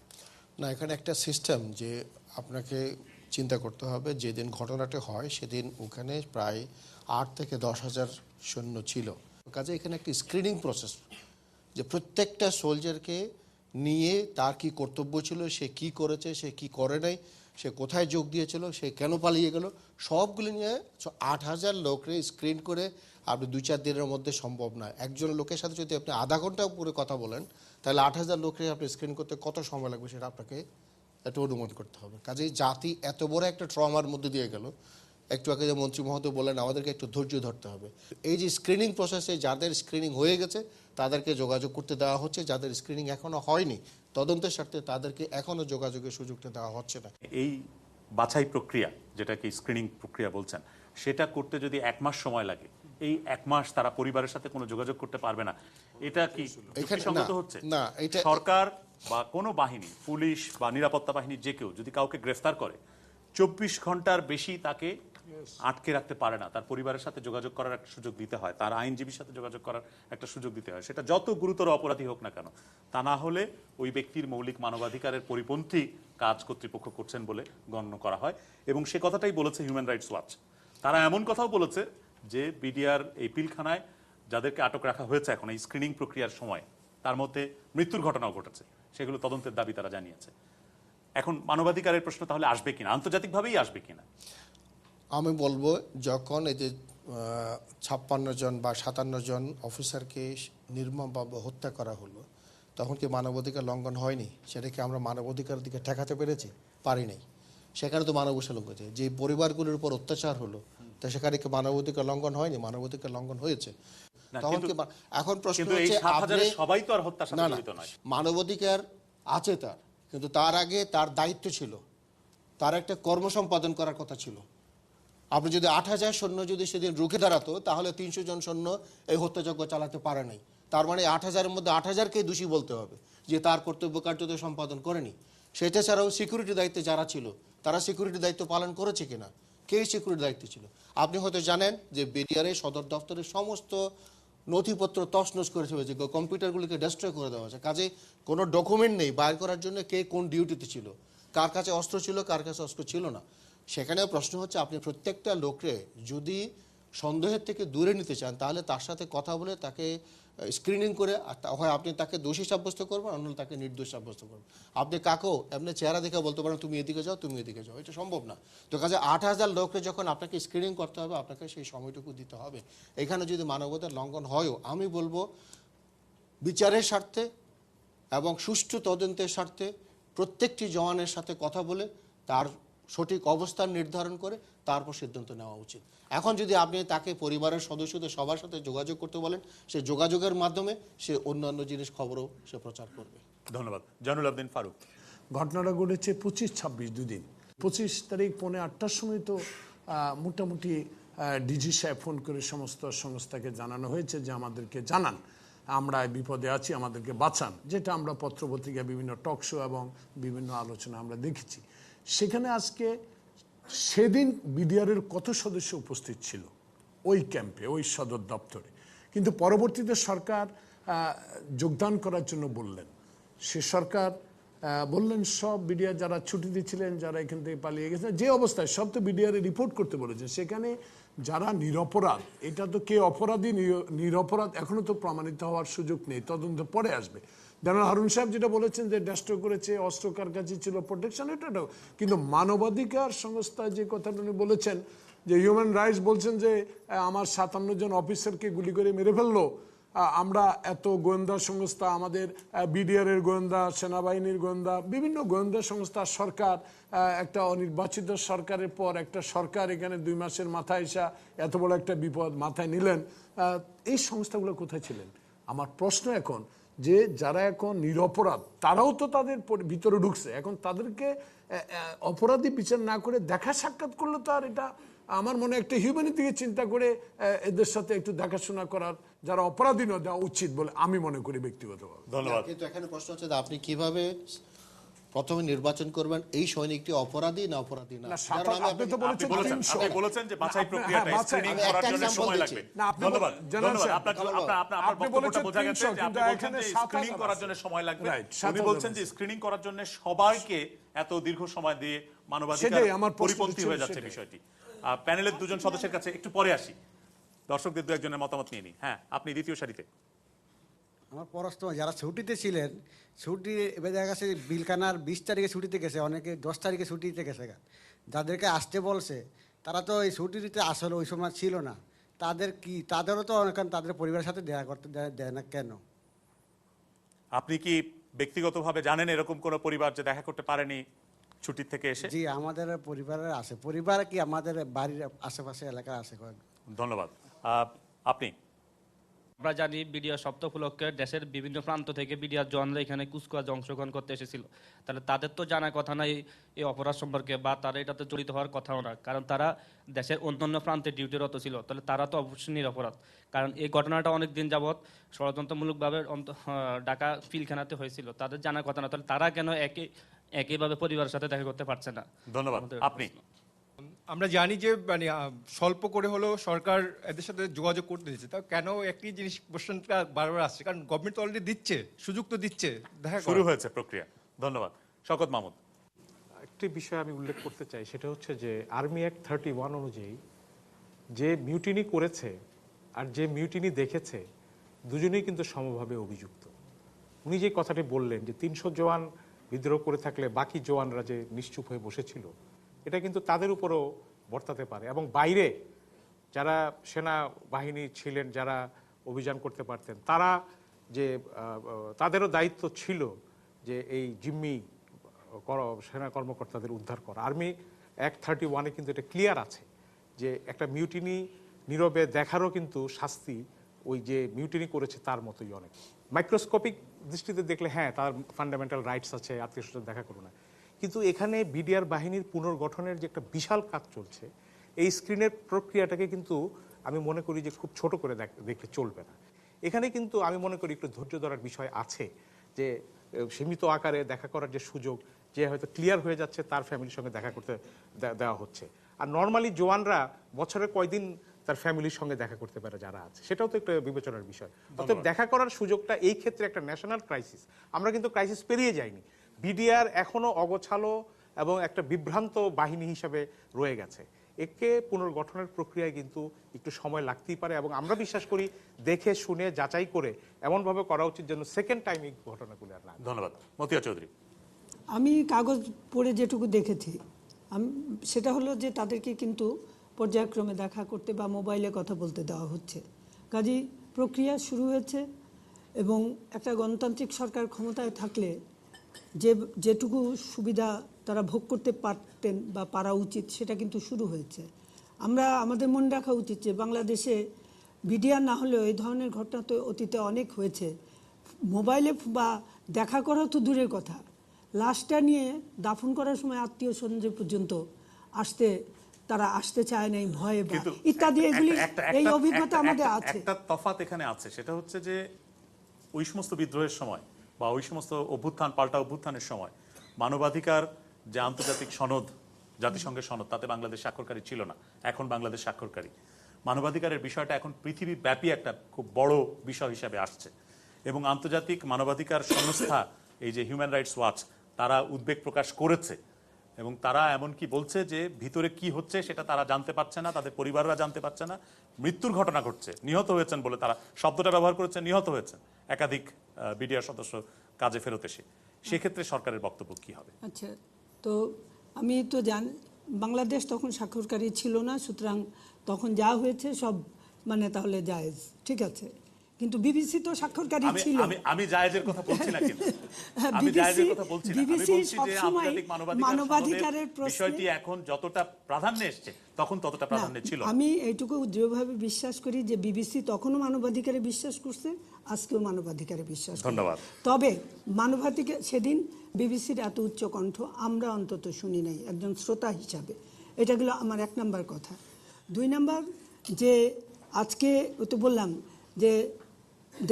না, এখানে একটা সিস্টেম যে আপনাকে চিন্তা করতে হবে, যেদিন ঘটনাটা হয় সেদিন ওখানে প্রায় 8 থেকে 10,000 সৈন্য ছিল। কাজে এখানে একটি স্ক্রিনিং প্রসেস, যে প্রত্যেকটা সোলজারকে নিয়ে তার কি কর্তব্য ছিল, সে কি করেছে, সে কি করে নাই, সে কোথায় যোগ দিয়েছিল, সে কেন পালিয়ে গেল, সবগুলো নিয়ে 8,000 লোকরে স্ক্রিন করে আপনি 2-4 দিনের মধ্যে সম্ভব নয়। একজন লোকের সাথে যদি আপনি আধা ঘন্টা উপরে কথা বলেন তাহলে 8,000 লোকরে আপনি স্ক্রিন করতে কত সময় লাগবে সেটা আপনাকে একটু অনুমান করতে হবে। কাজেই জাতি এত বড় একটা ট্রমার মধ্যে দিয়ে গেল, একটু আগে যে মন্ত্রী মহোদয় বললেন আমাদেরকে একটু ধৈর্য ধরতে হবে। এই যে স্ক্রিনিং প্রসেসে যাদের স্ক্রিনিং হয়ে গেছে তাদেরকে যোগাযোগ করতে দেওয়া হচ্ছে, যাদের স্ক্রিনিং এখনো হয়নি তদন্তের স্বার্থে তাদেরকে এখনো যোগাযোগের সুযোগটা দেওয়া হচ্ছে না। এই বাছাই প্রক্রিয়া, যেটাকে স্ক্রিনিং প্রক্রিয়া বলছেন, সেটা করতে যদি 1 মাস সময় লাগে, এই 1 মাস তারা পরিবারের সাথে কোনো যোগাযোগ করতে পারবে না, এটা কি যুক্তিসঙ্গত হচ্ছে? না, এটা সরকার বা কোনো বাহিনী, পুলিশ বা নিরাপত্তা বাহিনী যে কেউ যদি কাউকে গ্রেফতার করে 24 ঘন্টার বেশি তাকে আটকে রাখতে পারে না, তার পরিবারের সাথে যোগাযোগ করার একটা সুযোগ দিতে হয়, তার আইনজীবীর সাথে যোগাযোগ করার একটা সুযোগ দিতে হয়, সেটা যত গুরুতর অপরাধী হোক না কেন। তা না হলে ওই ব্যক্তির মৌলিক মানবাধিকারের পরিপন্থী কাজ কর্তৃপক্ষ করছেন বলে গণ্য করা হয়। এবং সে কথাটাই বলেছে হিউম্যান রাইটস ওয়াচ। তারা এমন কথাও বলেছে যে বিডিআর এই পিলখানায় যাদেরকে আটক রাখা হয়েছে এখন এই স্ক্রিনিং প্রক্রিয়ার সময়, তার মধ্যে মৃত্যুর ঘটনাও ঘটেছে, সেগুলো তদন্তের দাবি তারা জানিয়েছে। এখন মানবাধিকারের প্রশ্ন তাহলে আসবে কিনা, আন্তর্জাতিকভাবেই আসবে কিনা? আমি বলবো যখন এই যে 56 জন বা 57 জন অফিসারকে নির্মমভাবে হত্যা করা হলো, তখন কি মানবাধিকার লঙ্ঘন হয়নি? সেটাকে আমরা মানবাধিকারের দিকে ঠেকাতে পেরেছি? পারি নাই। সেখানে তো মানবাধিকার লঙ্ঘন হয়েছে। যে পরিবারগুলোর উপর অত্যাচার হলো, তা সেখানে কি মানবাধিকার লঙ্ঘন হয়নি? মানবাধিকার লঙ্ঘন হয়েছে। তখন কি এখন প্রশ্ন হচ্ছে, সবাই তো আর হত্যার সাথে জড়িত নয়। মানবাধিকার আছে তার, কিন্তু তার আগে তার দায়িত্ব ছিল, তার একটা কর্ম সম্পাদন করার কথা ছিল। আপনি যদি 8000 সৈন্য যদি সেদিন রুখে দাঁড়াতো, তাহলে 300 জন সৈন্য এই হত্যাযজ্ঞ চালাতে পারে নাই। তার মানে 8000-এর মধ্যে 8000কেই দোষী বলতে হবে যে তার কর্তব্য কার্যত সম্পাদন করেনি। সেটা ছাড়াও সিকিউরিটি দায়িত্বে যারা ছিল, তারা সিকিউরিটি দায়িত্ব পালন করেছে কিনা, কে সিকিউরিটি দায়িত্ব ছিল? আপনি হয়তো জানেন যে বিডিআরের সদর দপ্তরের সমস্ত নথিপত্র তছনছ করে ফেলেছে, কম্পিউটারগুলিকে ডিস্ট্রয় করে দেওয়া হয়েছে। কাজে কোনো ডকুমেন্ট নেই বাইর করার জন্য কে কোন ডিউটিতে ছিল, কার কাছে অস্ত্র ছিল, কার কাছে অস্ত্র ছিল না। সেখানেও প্রশ্ন হচ্ছে, আপনি প্রত্যেকটা লোককে যদি সন্দেহের থেকে দূরে নিতে চান, তাহলে তার সাথে কথা বলে তাকে স্ক্রিনিং করে হয় আপনি তাকে দোষী সাব্যস্ত করবেন, অন্য তাকে নির্দোষ সাব্যস্ত করবেন। আপনি কাকেও এমনি চেহারা দেখে বলতে পারেন তুমি এদিকে যাও, তুমি এদিকে যাও, এটা সম্ভব না। তো কাজে 8000 লোককে যখন আপনাকে স্ক্রিনিং করতে হবে, আপনাকে সেই সময়টুকু দিতে হবে। এখানে যদি মানবতার লঙ্ঘন হয়ও, আমি বলবো বিচারের স্বার্থে এবং সুষ্ঠু তদন্তের স্বার্থে প্রত্যেকটি জওয়ানের সাথে কথা বলে তার সঠিক অবস্থান নির্ধারণ করে তারপর সিদ্ধান্ত নেওয়া উচিত। এখন যদি আপনি তাকে পরিবারের সদস্যদের সবার সাথে যোগাযোগ করতে বলেন, সে যোগাযোগের মাধ্যমে সে অন্যান্য জিনিস খবরও সে প্রচার করবে। ধন্যবাদ। জয়নুল আবদিন ফারুক। ঘটনাটা ঘটেছে 25-26 দুদিন। 25 তারিখ 8:30টার সময় তো মোটামুটি ডিজি সাহেব ফোন করে সমস্ত সংস্থাকে জানানো হয়েছে যে আমাদেরকে জানান, আমরা বিপদে আছি, আমাদেরকে বাঁচান, যেটা আমরা পত্রপত্রিকা বিভিন্ন টক শো এবং বিভিন্ন আলোচনা আমরা দেখেছি। সেখানে আজকে সেদিন বিডিআরের কত সদস্য উপস্থিত ছিল ওই ক্যাম্পে, ওই সদর দপ্তরে, কিন্তু পরবর্তীতে সরকার যোগদান করার জন্য বললেন। সে সরকার বললেন সব বিডিআর যারা ছুটিতে ছিলেন, যারা এখান থেকে পালিয়ে গেছেন, যে অবস্থায় সব তো বিডিআরে রিপোর্ট করতে বলেছে। সেখানে যারা নিরপরাধ, এটা তো কে অপরাধী নিরপরাধ এখনো তো প্রমাণিত হওয়ার সুযোগ নেই, তদন্ত পরে আসবে। জেনারেল হারুন সাহেব যেটা বলেছেন যে ডেস্ট্রয় করেছে, অস্ত্র কার কাছে ছিল, প্রোটেকশন, এটাও। কিন্তু মানবাধিকার সংস্থা যে কথাটা উনি বলেছেন যে হিউম্যান রাইটস বলছেন যে আমার 57 জন অফিসারকে গুলি করে মেরে ফেললো, আমরা এত গোয়েন্দা সংস্থা, আমাদের বিডিআরের গোয়েন্দা, সেনাবাহিনীর গোয়েন্দা, বিভিন্ন গোয়েন্দা সংস্থা, সরকার, একটা অনির্বাচিত সরকারের পর একটা সরকার এখানে 2 মাসের মাথায় এসে এত বড় একটা বিপদ মাথায় নিলেন, এই সংস্থাগুলো কোথায় ছিলেন? আমার প্রশ্ন এখন যে যারা এখন নিরপরাধ তারাও তো তাদের ভিতরে ঢুকছে, এখন তাদেরকে অপরাধী বিচার না করে দেখা সাক্ষাৎ করলে তো আর এটা, আমার মনে একটা হিউম্যানিটিকে চিন্তা করে এদের সাথে একটু দেখাশোনা করার, যারা অপরাধী নয়, দেওয়া উচিত বলে আমি মনে করি ব্যক্তিগতভাবে। ধন্যবাদ। কিন্তু এখানে প্রশ্ন হচ্ছে যে আপনি কিভাবে প্রথমে নির্বাচন করবেন এই সৈনিকটি অপরাধী না অপরাধী না? আপনি তো বলেছেন যে বাছাই প্রক্রিয়াটা স্ক্রিনিং করার জন্য সময় লাগবে। ধন্যবাদ। আপনার বক্তব্যটা বোঝা গেছে যে আপনি বলছেন যে স্ক্রিনিং করার জন্য সময় লাগবে। উনি বলছেন যে স্ক্রিনিং করার জন্য সবাইকে এত দীর্ঘ সময় দিয়ে মানবাধিকার পরিপন্থী হয়ে যাচ্ছে বিষয়টি। প্যানেলের 2 জন সদস্যের কাছে একটু পরে আসি, দর্শকদের 2 একজনের মতামত নিয়ে নিই। হ্যাঁ, আপনি দ্বিতীয় সারিতে। আমার পররাষ্ট্র যারা ছুটিতে ছিলেন, ছুটি এবার দেখা গেছে বিলখানার 20 তারিখে ছুটিতে গেছে, অনেকে 10 তারিখে ছুটিতে গেছে। যাদেরকে আসতে বলছে তারা তো এই ছুটিতে আসলে ওই সময় ছিল না। তাদেরও তো অনেক, তাদের পরিবারের সাথে দেখা করতে দেয় না কেন? আপনি কি ব্যক্তিগতভাবে জানেন এরকম কোন পরিবার যে দেখা করতে পারেনি ছুটির থেকে এসে? জি, আমাদের পরিবারের আছে, পরিবার কি আমাদের বাড়ির আশেপাশে এলাকা আছে কয়েক। ধন্যবাদ। আপনি? আমরা জানি বিডিআর সপ্তাহ উপলক্ষে দেশের বিভিন্ন প্রান্ত থেকে বিডিআর জওয়ানরা এখানে কুচকাওয়াজে অংশগ্রহণ করতে এসেছিল, তাহলে তাদের তো জানার কথা নাই এই অপরাধ সম্পর্কে, বা তারা এটাতে জড়িত হওয়ার কথাও না, কারণ তারা দেশের অন্যান্য প্রান্তে ডিউটিরত ছিল, তাহলে তারা তো অবশ্যই নিরপরাধ। কারণ এই ঘটনাটা অনেক দিন যাবৎ ষড়যন্ত্রমূলকভাবে ঢাকা পিলখানাতে হয়েছিল, তাদের জানার কথা না, তাহলে তারা কেন একইভাবে পরিবারের সাথে দেখা করতে পারছে না? ধন্যবাদ। আপনি? আমরা জানি যে মানে স্বল্প করে হলেও সরকার এদের সাথে যোগাযোগ করতে দিচ্ছে, তাও কেন একটি জিনিস কোশ্চেনটা বারবার আসছে, কারণ গভর্নমেন্ট তো অলরেডি দিচ্ছে, সুযোগ তো দিচ্ছে, দেখা শুরু হয়েছে প্রক্রিয়া। ধন্যবাদ। শওকত মাহমুদ। একটি বিষয় আমি উল্লেখ করতে চাই, সেটা হচ্ছে যে আর্মি অ্যাক্ট 31 অনুযায়ী যে মিউটিনি করেছে আর যে মিউটিনি দেখেছে দুজনেই কিন্তু সমভাবে অভিযুক্ত। উনি যে কথাটি বললেন যে 300 জওয়ান বিদ্রোহ করে থাকলে বাকি জওয়ানরা যে নিশ্চুপ হয়ে বসেছিল, এটা কিন্তু তাদের উপরও বর্তাতে পারে। এবং বাইরে যারা সেনা বাহিনী ছিলেন, যারা অভিযান করতে পারতেন, তারা যে তাদেরও দায়িত্ব ছিল যে এই জিম্মি সেনা কর্মকর্তাদের উদ্ধার করা। আর্মি অ্যাক্ট 31-এ কিন্তু এটা ক্লিয়ার আছে যে একটা মিউটিনি নীরবে দেখারও কিন্তু শাস্তি ওই যে মিউটিনি করেছে তার মতোই অনেক। মাইক্রোস্কোপিক দৃষ্টিতে দেখলে হ্যাঁ তার ফান্ডামেন্টাল রাইটস আছে, আত্মীয় স্বজন দেখা করো না, কিন্তু এখানে বিডিআর বাহিনীর পুনর্গঠনের যে একটা বিশাল কাজ চলছে, এই স্ক্রিনের প্রক্রিয়াটাকে কিন্তু আমি মনে করি যে খুব ছোট করে দেখলে চলবে না। এখানে কিন্তু আমি মনে করি একটু ধৈর্য ধরার বিষয় আছে, যে সীমিত আকারে দেখা করার যে সুযোগ, যে হয়তো ক্লিয়ার হয়ে যাচ্ছে তার ফ্যামিলির সঙ্গে দেখা করতে দেওয়া হচ্ছে। আর নর্মালি জওয়ানরা বছরে কয়দিন তার ফ্যামিলির সঙ্গে দেখা করতে পারে যারা আছে, সেটাও তো একটা বিবেচনার বিষয়। অতএব দেখা করার সুযোগটা এই ক্ষেত্রে একটা ন্যাশনাল ক্রাইসিস, আমরা কিন্তু ক্রাইসিস পেরিয়ে যাইনি। বিডিআর এখনো অগোছালো এবং একটা বিভ্রান্ত বাহিনী হিসাবে রয়ে গেছে। একে পুনর্গঠনের প্রক্রিয়ায় কিন্তু একটু সময় লাগতেই পারে, এবং আমরা বিশ্বাস করি দেখে শুনে যাচাই করে এমনভাবে করা উচিত যেন সেকেন্ড টাইম এই ঘটনাগুলো আর না। ধন্যবাদ। মতিয়া চৌধুরী। আমি কাগজ পড়ে যেটুকু দেখেছি সেটা হলো যে তাদেরকে কিন্তু পর্যায়ক্রমে দেখা করতে বা মোবাইলে কথা বলতে দেওয়া হচ্ছে, কাজেই প্রক্রিয়া শুরু হয়েছে। এবং একটা গণতান্ত্রিক সরকার ক্ষমতায় থাকলে যেটুকু সুবিধা তারা ভোগ করতে পারতেন বা পারা উচিত সেটা কিন্তু শুরু হয়েছে। আমাদের মনে রাখা উচিত যে বাংলাদেশে বিডিআর না হলেও এই ধরনের ঘটনা তো অতীতে অনেক হয়েছে। মোবাইলে বা দেখা করা তো দূরের কথা, লাশটা নিয়ে দাফন করার সময় আত্মীয় স্বজন পর্যন্ত তারা আসতে চায় নাই ভয়ে বা ইত্যাদি, এগুলি এই অভিজ্ঞতা আমাদের আছে। একটা তফাৎ এখানে আছে, সেটা হচ্ছে যে ওই সমস্ত বিদ্রোহের সময় বা ওই সমস্ত অভ্যুত্থান পাল্টা অভ্যুত্থানের সময় মানবাধিকার যে আন্তর্জাতিক সনদ, জাতিসংঘের সনদ, তাতে বাংলাদেশ স্বাক্ষরকারী ছিল না, এখন বাংলাদেশ স্বাক্ষরকারী। মানবাধিকারের বিষয়টা এখন পৃথিবীব্যাপী একটা খুব বড় বিষয় হিসাবে আসছে, এবং আন্তর্জাতিক মানবাধিকার সংস্থা এই যে হিউম্যান রাইটস ওয়াচ, তারা উদ্বেগ প্রকাশ করেছে, এবং তারা এমনকি বলছে যে ভিতরে কি হচ্ছে সেটা তারা জানতে পারছে না, তাদের পরিবাররা জানতে পারছে না। মৃত্যুর ঘটনা ঘটছে, নিহত হয়েছেন বলে তারা শব্দটা ব্যবহার করেছে, নিহত হয়েছেন একাধিক বিডিআর সদস্য কাজে ফেরত এসে। সেক্ষেত্রে সরকারের বক্তব্য কি হবে? আচ্ছা, তো আমি তো বাংলাদেশ তখন স্বাক্ষরকারী ছিল না, সুতরাং তখন যা হয়েছে সব তাহলে জায়েজ, ঠিক আছে। কিন্তু বিবিসি তো স্বাক্ষরকারী ছিল। আমি জায়েজের কথা বলছি না, কিন্তু আমি জায়েজের কথা বলছি না, আমি বলছি যে আন্তর্জাতিক মানবাধিকারের বিষয়টি এখন যতটা প্রাধান্যে এসেছে তখন ততটা প্রাধান্য ছিল। আমি এইটুকু দৃঢ়ভাবে বিশ্বাস করি যে বিবিসি তখনও মানবাধিকারে বিশ্বাস করছে, আজকেও মানবাধিকারে বিশ্বাস করে। ধন্যবাদ। তবে মানবাধিকার সেদিন বিবিসির এত উচ্চ কণ্ঠ আমরা অন্তত শুনি নাই একজন শ্রোতা হিসাবে। এটা গেল আমার 1 নম্বর কথা। 2 নম্বর, যে আজকে তো বললাম যে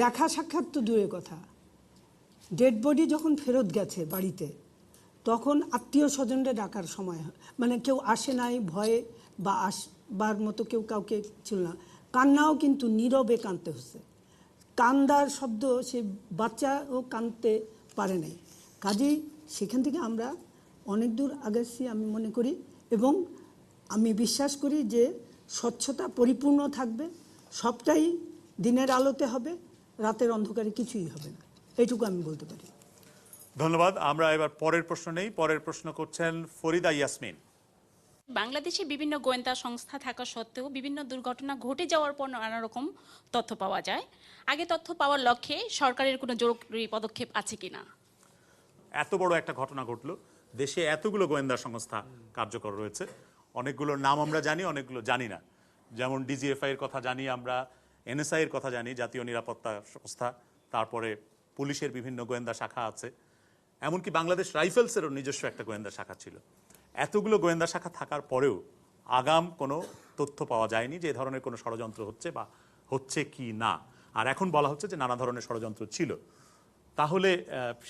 দেখা সাক্ষাৎ তো দূরের কথা, ডেড বডি যখন ফেরত গেছে বাড়িতে তখন আত্মীয় স্বজনরা ডাকার সময় কেউ আসে নাই, ভয়ে বা আসবার মতো কেউ কাউকে ছিল না। কান্নাও কিন্তু নীরবে কাঁদতে হচ্ছে, কান্দার শব্দ সে বাচ্চাও কাঁদতে পারে নাই। কাজেই সেখান থেকে আমরা অনেক দূর আগেছি আমি মনে করি, এবং আমি বিশ্বাস করি যে স্বচ্ছতা পরিপূর্ণ থাকবে, সবটাই দিনের আলোতে হবে, রাতের অন্ধকারে কিছুই হবে না, এইটুকু আমি বলতে পারি। ধন্যবাদ। আমরা এবার পরের প্রশ্ন নেই। পরের প্রশ্ন করছেন ফরিদা ইয়াসমিন। বাংলাদেশে বিভিন্ন গোয়েন্দা সংস্থা থাকা সত্ত্বেও বিভিন্ন দুর্ঘটনা ঘটে যাওয়ার পর নানা রকম তথ্য পাওয়া যায়। আগে তথ্য পাওয়ার লক্ষ্যে সরকারের কোনো জরুরি পদক্ষেপ আছে কিনা? এত বড় একটা ঘটনা ঘটলো, দেশে এতগুলো গোয়েন্দা সংস্থা কার্যকর রয়েছে, অনেকগুলোর নাম আমরা জানি, অনেকগুলো জানি না। যেমন ডিজিএফআই এর কথা জানি আমরা, এনএসআই এর কথা জানি, জাতীয় নিরাপত্তা সংস্থা, তারপরে পুলিশের বিভিন্ন গোয়েন্দা শাখা আছে, এমনকি বাংলাদেশ রাইফেলসেরও নিজস্ব একটা গোয়েন্দা শাখা ছিল। এতগুলো গোয়েন্দা শাখা থাকার পরেও আগাম কোনো তথ্য পাওয়া যায়নি যে এ ধরনের কোনো ষড়যন্ত্র হচ্ছে বা হচ্ছে কি না। আর এখন বলা হচ্ছে যে নানা ধরনের ষড়যন্ত্র ছিল। তাহলে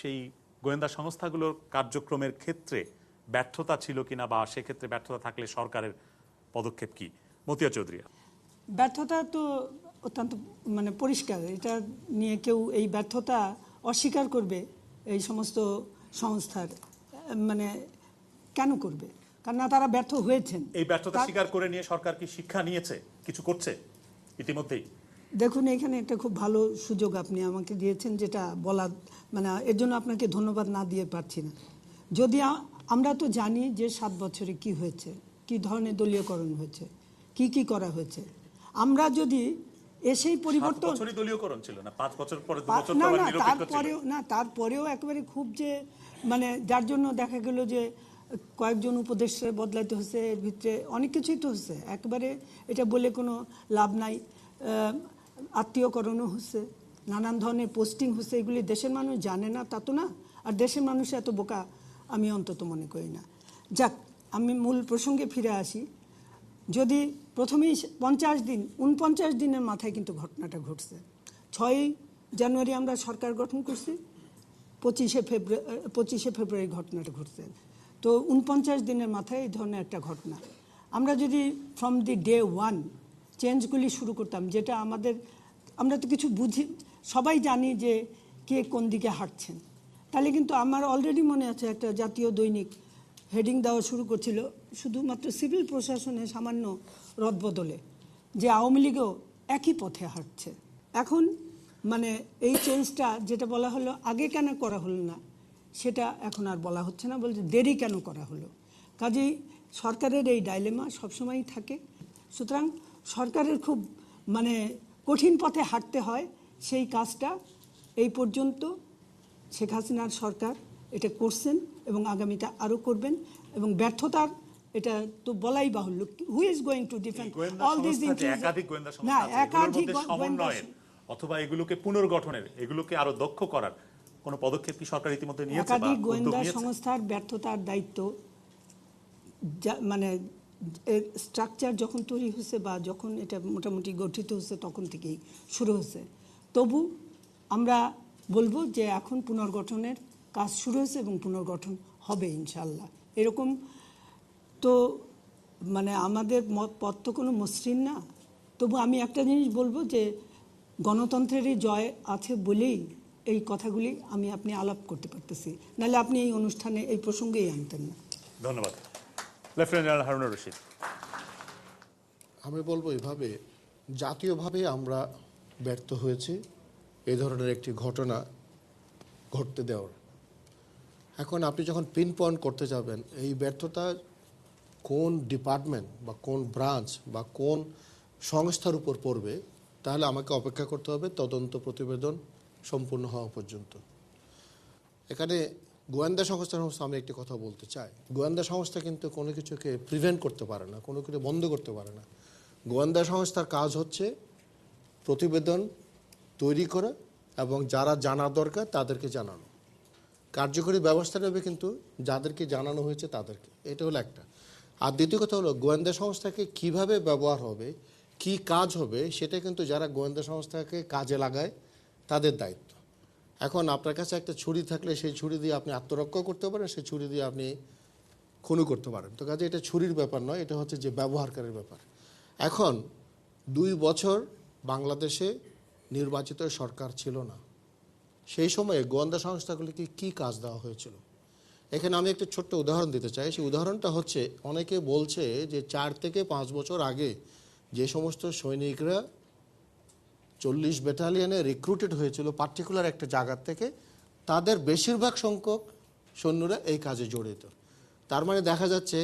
সেই গোয়েন্দা সংস্থাগুলোর কার্যক্রমের ক্ষেত্রে ব্যর্থতা ছিল কিনা, বা সেক্ষেত্রে ব্যর্থতা থাকলে সরকারের পদক্ষেপ কি? মতিয়া চৌধুরী। ব্যর্থতা তো অত্যন্ত মানে পরিষ্কার, এটা নিয়ে কেউ এই ব্যর্থতা অস্বীকার করবে এই সমস্ত সংস্থার, মানে কেন করবে? কারণ না, তারা ব্যর্থ হয়েছেন। এই ব্যর্থতা স্বীকার করে নিয়ে সরকার কি শিক্ষা নিয়েছে, কিছু করছে ইতিমধ্যেই? দেখুন, এখানে একটা খুব ভালো সুযোগ আপনি আমাকে দিয়েছেন, যেটা বলা মানে এর জন্য আপনাকে ধন্যবাদ না দিয়ে পারছি না। যদি আমরা তো জানি যে 7 বছরে কি হয়েছে, কি ধরনের দলীয়করণ হয়েছে, কি করা হয়েছে। আমরা যদি এসেই পরিবর্তন, দলীয়করণ ছিল না 5 বছর পরে, 2 বছর না পরে না নিরপেক্ষ ছিল না, তারপরেও একেবারে খুব যে মানে যার জন্য দেখা গেল যে কয়েকজন উপদেষ্টা বদলাইতে হচ্ছে, এর ভিতরে অনেক কিছুই তো হচ্ছে, একেবারে এটা বলে কোনো লাভ নাই। আত্মীয়করণও হচ্ছে, নানান ধরনের পোস্টিং হচ্ছে, এগুলি দেশের মানুষ জানে না তা তো না। আর দেশের মানুষ এত বোকা আমি অন্তত মনে করি না। যাক, আমি মূল প্রসঙ্গে ফিরে আসি। যদি প্রথমেই 49 দিনের মাথায় কিন্তু ঘটনাটা ঘটছে। 6ই জানুয়ারি আমরা সরকার গঠন করছি, 25শে ফেব্রুয়ারি ঘটনাটা ঘটছে। তো 49 দিনের মাথায় এই ধরনের একটা ঘটনা। আমরা যদি ফ্রম দি ডে 1 চেঞ্জগুলি শুরু করতাম, যেটা আমরা তো কিছু বুঝি, সবাই জানি যে কে কোন দিকে হাঁটছেন, তাহলে কিন্তু আমার অলরেডি মনে আছে একটা জাতীয় দৈনিক হেডিং দেওয়া শুরু করছিল শুধুমাত্র সিভিল প্রশাসনে সামান্য রদবদলে, যে আওয়ামী লীগও একই পথে হাঁটছে। এখন মানে এই চেঞ্জটা যেটা বলা হলো আগে কেন করা হলো না, সেটা এখন আর বলা হচ্ছে না, বলছে দেরি কেন করা হলো। কাজেই সরকারের এই ডাইলেমা সবসময়ই থাকে। সুতরাং সরকারের খুব মানে কঠিন পথে হাঁটতে হয়, সেই কাজটা এই পর্যন্ত শেখ হাসিনার সরকার এটা করছেন এবং আগামীতে আরও করবেন। এবং ব্যর্থতার এটা তো বলাই বাহুল্য, who is going to defend all this একাধিক গোয়েন্দা সংস্থা আছে, একাধিক সমন্বয়ের অথবা এগুলোকে পুনর্গঠনের, এগুলোকে আরো দক্ষ করার কোনো পদক্ষেপ কি সরকার ইতিমধ্যে নিয়েছে? একাধিক গোয়েন্দা সংস্থার ব্যর্থতার দায়িত্ব মানে স্ট্রাকচার যখন তৈরি হচ্ছে বা যখন এটা মোটামুটি গঠিত হচ্ছে তখন থেকেই শুরু হচ্ছে। তবু আমরা বলবো যে এখন পুনর্গঠনের কাজ শুরু হয়েছে এবং পুনর্গঠন হবে ইনশাল্লাহ। এরকম তো মানে আমাদের পথ তো কোনো মসৃণ না। তবু আমি একটা জিনিস বলবো যে গণতন্ত্রেরই জয় আছে বলেই এই কথাগুলি আপনি আলাপ করতে পারতেছি, নাহলে আপনি এই অনুষ্ঠানে এই প্রসঙ্গেই আনতেন না। ধন্যবাদ। Lieutenant general Harunur Rashid. আমি বলবো এভাবে, জাতীয়ভাবে আমরা ব্যর্থ হয়েছি এই ধরনের একটি ঘটনা ঘটতে দেওয়ার। এখন আপনি যখন পিন পয়েন্ট করতে যাবেন এই ব্যর্থতা কোন ডিপার্টমেন্ট বা কোন ব্রাঞ্চ বা কোন সংস্থার উপর পড়বে, তাহলে আমাকে অপেক্ষা করতে হবে তদন্ত প্রতিবেদন সম্পূর্ণ হওয়া পর্যন্ত। এখানে গোয়েন্দা সংস্থার আমি একটি কথা বলতে চাই। গোয়েন্দা সংস্থা কিন্তু কোনো কিছুকে প্রিভেন্ট করতে পারে না, কোনো কিছু বন্ধ করতে পারে না। গোয়েন্দা সংস্থার কাজ হচ্ছে প্রতিবেদন তৈরি করা এবং যারা জানা দরকার তাদেরকে জানানো। কার্যকরী ব্যবস্থা নেবে কিন্তু যাদেরকে জানানো হয়েছে তাদেরকে। এটা হলো একটা। আর দ্বিতীয় কথা হলো গোয়েন্দা সংস্থাকে কিভাবে ব্যবহার হবে, কি কাজ হবে, সেটা কিন্তু যারা গোয়েন্দা সংস্থাকে কাজে লাগায় তাদের দায়িত্ব। এখন আপনার কাছে একটা ছুরি থাকলে সেই ছুরি দিয়ে আপনি আত্মরক্ষা করতে পারেন, সেই ছুরি দিয়ে আপনি খুনও করতে পারেন। তো কাজে এটা ছুরির ব্যাপার নয়, এটা হচ্ছে যে ব্যবহারকারীর ব্যাপার। এখন 2 বছর বাংলাদেশে নির্বাচিত সরকার ছিল না, সেই সময়ে গোয়েন্দা সংস্থাগুলিকে কি কাজ দেওয়া হয়েছিল। এখানে আমি একটা ছোট্ট উদাহরণ দিতে চাই। সেই উদাহরণটা হচ্ছে, অনেকে বলছে যে 4 থেকে 5 বছর আগে যে সমস্ত সৈনিকরা 40 ব্যাটালিয়নে রিক্রুটেড হয়েছিল পার্টিকুলার একটা জায়গার থেকে, তাদের বেশিরভাগ সংখ্যক সৈন্যরা এই কাজে জড়িত। তার মানে দেখা যাচ্ছে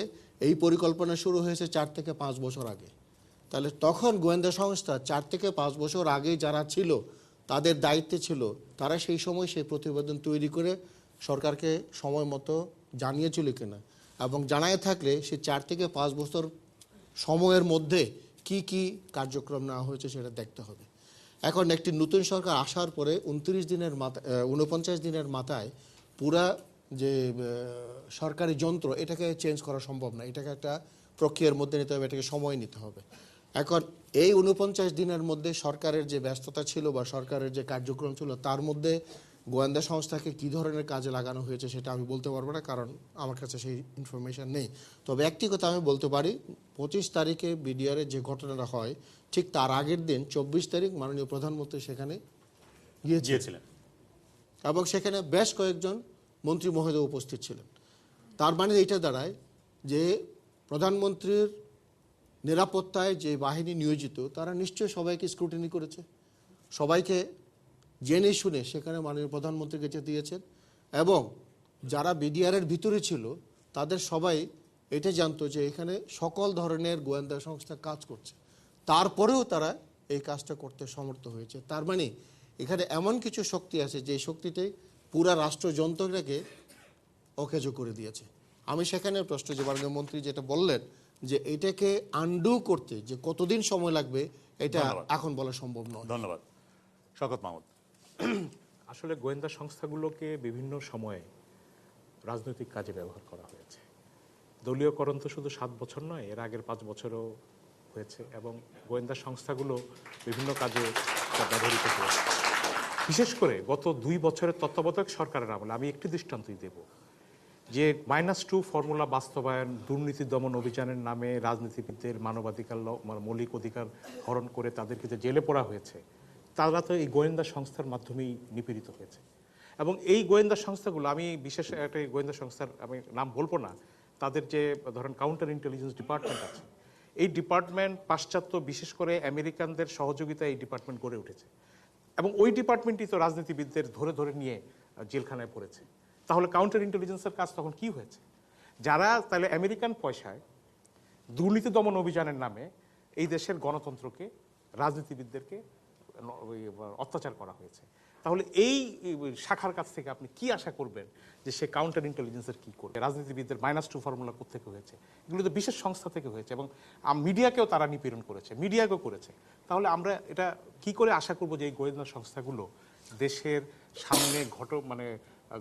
এই পরিকল্পনা শুরু হয়েছে 4 থেকে 5 বছর আগে। তাহলে তখন গোয়েন্দা সংস্থা 4 থেকে 5 বছর আগে যারা ছিল তাদের দায়িত্বে ছিল, তারা সেই সময় সেই প্রতিবেদন তৈরি করে সরকারকে সময় মতো জানিয়েছিল কিনা, এবং জানায় থাকলে সে 4 থেকে 5 বছর সময়ের মধ্যে কি কি কার্যক্রম নেওয়া হয়েছে সেটা দেখতে হবে। এখন একটি নতুন সরকার আসার পরে 49 দিনের মাথায় পুরা যে সরকারি যন্ত্র এটাকে চেঞ্জ করা সম্ভব না, এটাকে একটা প্রক্রিয়ার মধ্যে নিতে হবে, এটাকে সময় নিতে হবে। এখন এই 49 দিনের মধ্যে সরকারের যে ব্যস্ততা ছিল বা সরকারের যে কার্যক্রম ছিল তার মধ্যে গোয়েন্দা সংস্থাকে কী ধরনের কাজে লাগানো হয়েছে সেটা আমি বলতে পারবো না, কারণ আমার কাছে সেই ইনফরমেশন নেই। তবে একটি কথা আমি বলতে পারি, 25 তারিখে বিডিআরের যে ঘটনাটা হয় ঠিক তার আগের দিন 24 তারিখ মাননীয় প্রধানমন্ত্রী সেখানে গিয়েছিলেন এবং সেখানে বেশ কয়েকজন মন্ত্রী মহোদয় উপস্থিত ছিলেন। তার মানে এইটা দাঁড়ায় যে প্রধানমন্ত্রীর নিরাপত্তায় যে বাহিনী নিয়োজিত তারা নিশ্চয়ই সবাইকে স্ক্রুটিনি করেছে, সবাইকে জেনে শুনে সেখানে মাননীয় প্রধানমন্ত্রীকে যেতে দিয়েছেন এবং যারা বিডিআরের ভিতরে ছিল তাদের সবাই এটা জানতো যে এখানে সকল ধরনের গোয়েন্দা সংস্থা কাজ করছে, তারপরেও তারা এই কাজটা করতে সমর্থ হয়েছে। তার মানে এখানে এমন কিছু শক্তি আছে যে শক্তিতে পুরা রাষ্ট্রযন্ত্রটাকে অকেজো করে দিয়েছে। আমি সেখানে প্রশ্ন যে মাননীয় মন্ত্রী যেটা বললেন যে এটাকে আনডু করতে যে কতদিন সময় লাগবে এটা এখন বলা সম্ভব নয়। ধন্যবাদ। শওকত মাহমুদ। আসলে গোয়েন্দা সংস্থাগুলোকে বিভিন্ন সময়ে রাজনৈতিক কাজে ব্যবহার করা হয়েছে। দলীয়করণ তো শুধু 7 বছর নয়, এর আগের 5 বছরও হয়েছে এবং গোয়েন্দা সংস্থাগুলো বিভিন্ন কাজে ব্যবহৃত হয়েছে। বিশেষ করে গত 2 বছরের তত্ত্বাবধায়ক সরকারের আমলে আমি একটি দৃষ্টান্তই দেব যে -2 ফর্মুলা বাস্তবায়ন, দুর্নীতি দমন অভিযানের নামে রাজনীতিবিদদের মানবাধিকার মৌলিক অধিকার হরণ করে তাদেরকে যে জেলে পড়া হয়েছে, তারা তো এই গোয়েন্দা সংস্থার মাধ্যমেই নিপীড়িত হয়েছে। এবং এই গোয়েন্দা সংস্থাগুলো, আমি বিশেষ একটা গোয়েন্দা সংস্থার আমি নাম বলবো না, তাদের যে ধরেন কাউন্টার ইন্টেলিজেন্স ডিপার্টমেন্ট আছে, এই ডিপার্টমেন্ট পাশ্চাত্য বিশেষ করে আমেরিকানদের সহযোগিতায় এই ডিপার্টমেন্ট গড়ে উঠেছে এবং ওই ডিপার্টমেন্টই তো রাজনীতিবিদদের ধরে ধরে নিয়ে জেলখানায় পড়েছে। তাহলে কাউন্টার ইন্টেলিজেন্সের কাজ তখন কি হয়েছে? যারা তাহলে আমেরিকান পয়সায় দুর্নীতি দমন অভিযানের নামে এই দেশের গণতন্ত্রকে, রাজনীতিবিদদেরকে অত্যাচার করা হয়েছে, তাহলে এই শাখার কাছ থেকে আপনি কি আশা করবেন যে সে কাউন্টার ইন্টেলিজেন্সের কি করবে? রাজনীতিবিদদের -2 ফর্মুলা কোত্থেকে হয়েছে? এগুলো তো বিশেষ সংস্থা থেকে হয়েছে এবং মিডিয়াকেও তারা নিপীড়ন করেছে, মিডিয়াকেও করেছে। তাহলে আমরা এটা কি করে আশা করব যে এই গোয়েন্দা সংস্থাগুলো দেশের সামনে